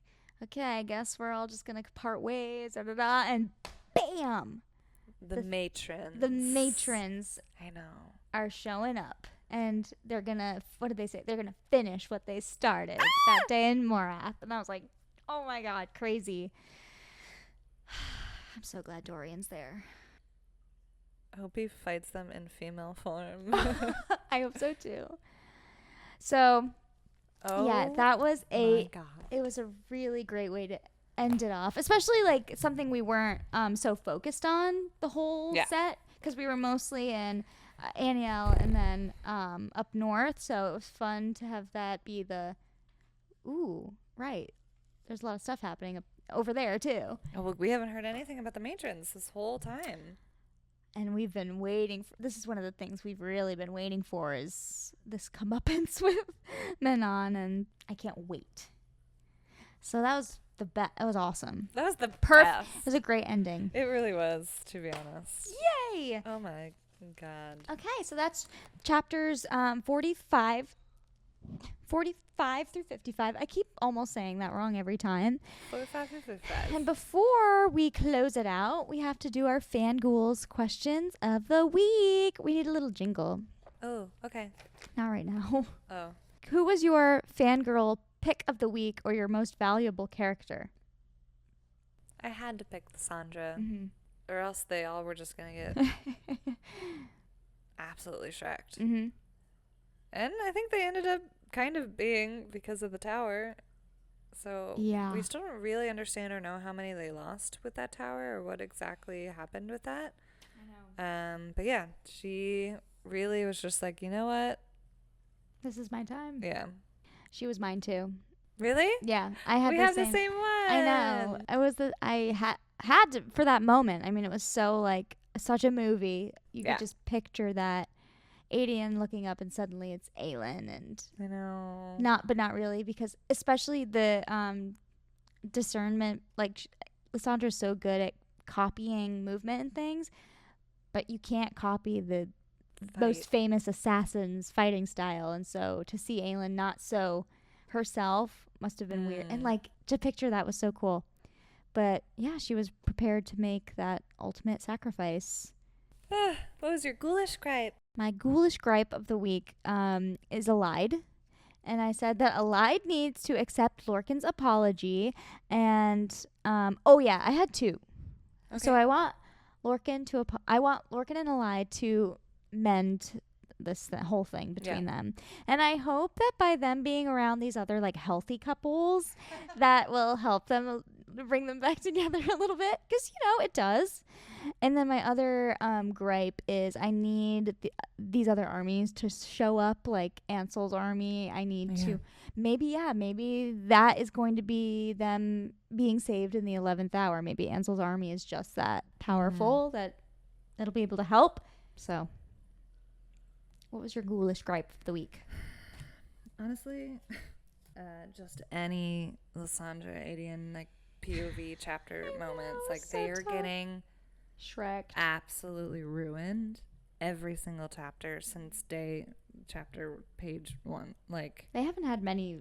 okay, I guess we're all just going to part ways, and bam! The matrons. The matrons. I know. Are showing up. And they're going to, what did they say? They're going to finish what they started that day in Morath. And I was like, oh my God, crazy. I'm so glad Dorian's there. I hope he fights them in female form. I hope so too. So, yeah, that was it was a really great way to end it off. Especially like something we weren't so focused on the whole set. Because we were mostly in Aniel and then up north, so it was fun to have that be the right, there's a lot of stuff happening over there too. Oh, well, we haven't heard anything about the matrons this whole time, and we've been waiting for this. Is one of the things we've really been waiting for, is this comeuppance with Manon, and I can't wait. So that was the best. It was awesome. That was the perfect. It was a great ending. It really was, to be honest. Yay! Oh my God. Okay, so that's chapters 45 through 55. I keep almost saying that wrong every time. 45 through 55. And before we close it out, we have to do our Fan Ghouls questions of the week. We need a little jingle. Oh. Oh, okay. Not right now. Oh. Who was your fangirl pick of the week or your most valuable character? I had to pick Lysandra, Mm-hmm. or else they all were just going to get absolutely shreked. Mm-hmm. And I think they ended up kind of being because of the tower. So we still don't really understand or know how many they lost with that tower or what exactly happened with that. I know. But yeah, she really was just like, you know what? This is my time. Yeah. She was mine too. Really? Yeah, I had. We have the same one. I know. I had to for that moment. I mean, it was so like such a movie. You could just picture that Adian looking up and suddenly it's Aelin, and I know. Not really, because especially the discernment. Like Lysandra's so good at copying movement and things, but you can't copy the most famous assassin's fighting style. And so to see Aelin not so herself must have been weird, and like to picture that was so cool. But yeah, she was prepared to make that ultimate sacrifice. What was your ghoulish gripe? My ghoulish gripe of the week is Alide. And I said that Alide needs to accept Lorcan's apology. And I had two. Okay. So I want Lorcan and Alide to mend the whole thing between them. And I hope that by them being around these other like healthy couples, that will help them bring them back together a little bit, because it does. And then my other gripe is I need these other armies to show up, like Ansel's army. I need to maybe that is going to be them being saved in the 11th hour. Maybe Ansel's army is just that powerful that it'll be able to help. So what was your ghoulish gripe of the week? Honestly, just any Lysandra, Adian, like POV chapter moments. Like so they are getting Shrek absolutely ruined every single chapter since chapter page 1. Like they haven't had many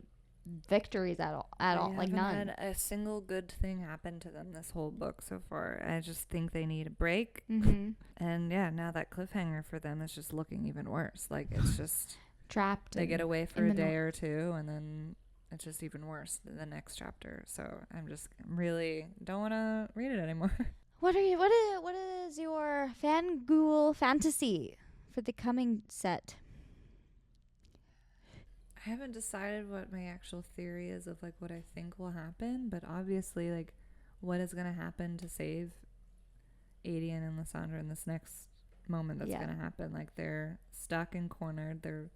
victories at all. Like none. Had a single good thing happen to them this whole book so far. I just think they need a break. Mm-hmm. And yeah, now that cliffhanger for them is just looking even worse. Like it's just trapped. They get away for a day or two, and then it's just even worse the next chapter. So I'm just really don't want to read it anymore. What is your Fan Ghoul fantasy for the coming set? I haven't decided what my actual theory is of like what I think will happen, but obviously like what is going to happen to save Adian and Lysandra in this next moment that's going to happen. Like they're stuck and cornered. They're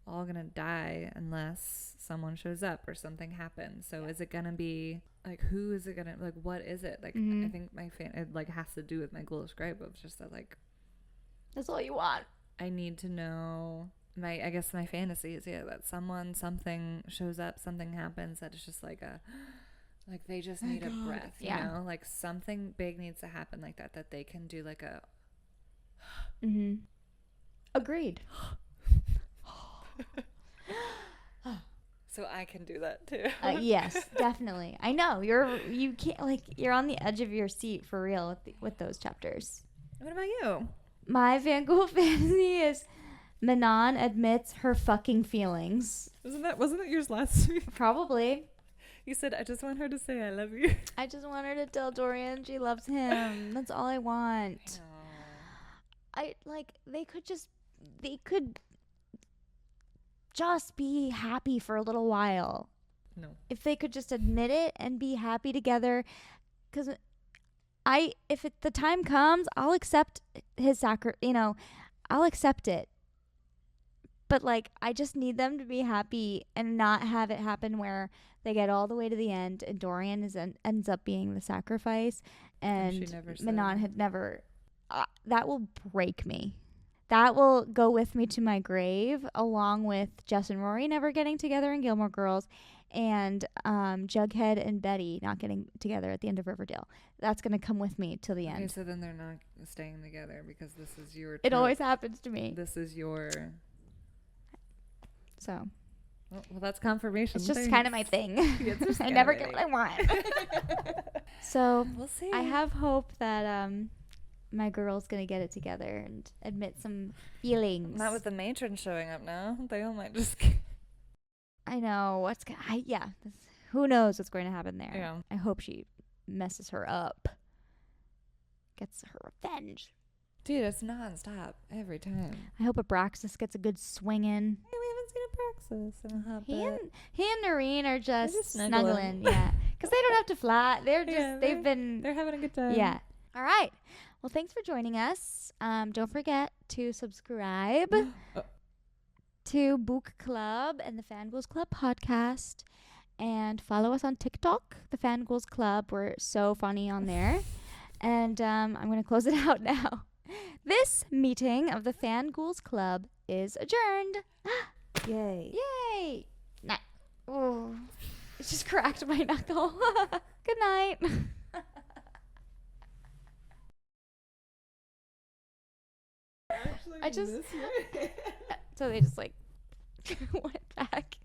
all going to die unless someone shows up or something happens. So is it going to be like, who is it going to, like, what is it? Like, I think it like has to do with my ghoulish gripe of just that, like, that's all you want. I need to know I guess my fantasy is that something shows up, something happens that is just like they just need a breath, you know, like something big needs to happen like that they can do like a agreed. So I can do that too. Yes, definitely. I know you can't, like, you're on the edge of your seat for real with those chapters. What about you? My Fan Ghoul fantasy is Manon admits her fucking feelings. Wasn't that yours last week? Probably. You said, I just want her to say I love you. I just want her to tell Dorian she loves him. That's all I want. They could just be happy for a little while. No. If they could just admit it and be happy together. Because if the time comes, I'll accept his I'll accept it. But, like, I just need them to be happy and not have it happen where they get all the way to the end and Dorian ends up being the sacrifice. And Manon had never... that will break me. That will go with me to my grave, along with Jess and Rory never getting together in Gilmore Girls, and Jughead and Betty not getting together at the end of Riverdale. That's going to come with me till the end. Okay, so then they're not staying together because this is your... It always happens to me. This is your... So... Well, that's confirmation. It's just kind of my thing. I never get what I want. So we'll see. I have hope that my girl's gonna get it together and admit some feelings. Not with the matron showing up now. They all might just. I know who knows what's going to happen there. Yeah. I hope she messes her up, gets her revenge. Dude, it's nonstop every time. I hope Abraxas gets a good swing in. Hey, we haven't seen Abraxas in a hot bit. He and Noreen are just snuggling. Yeah, because they don't have to fly. They're having a good time. Yeah. All right. Well, thanks for joining us. Don't forget to subscribe to Book Club and the Fan Ghouls Club podcast, and follow us on TikTok, the Fan Ghouls Club. We're so funny on there. And I'm going to close it out now. This meeting of the Fan Ghouls Club is adjourned. Yay. Yay. Oh, it just cracked my knuckle. Good night. I just so they just like went back.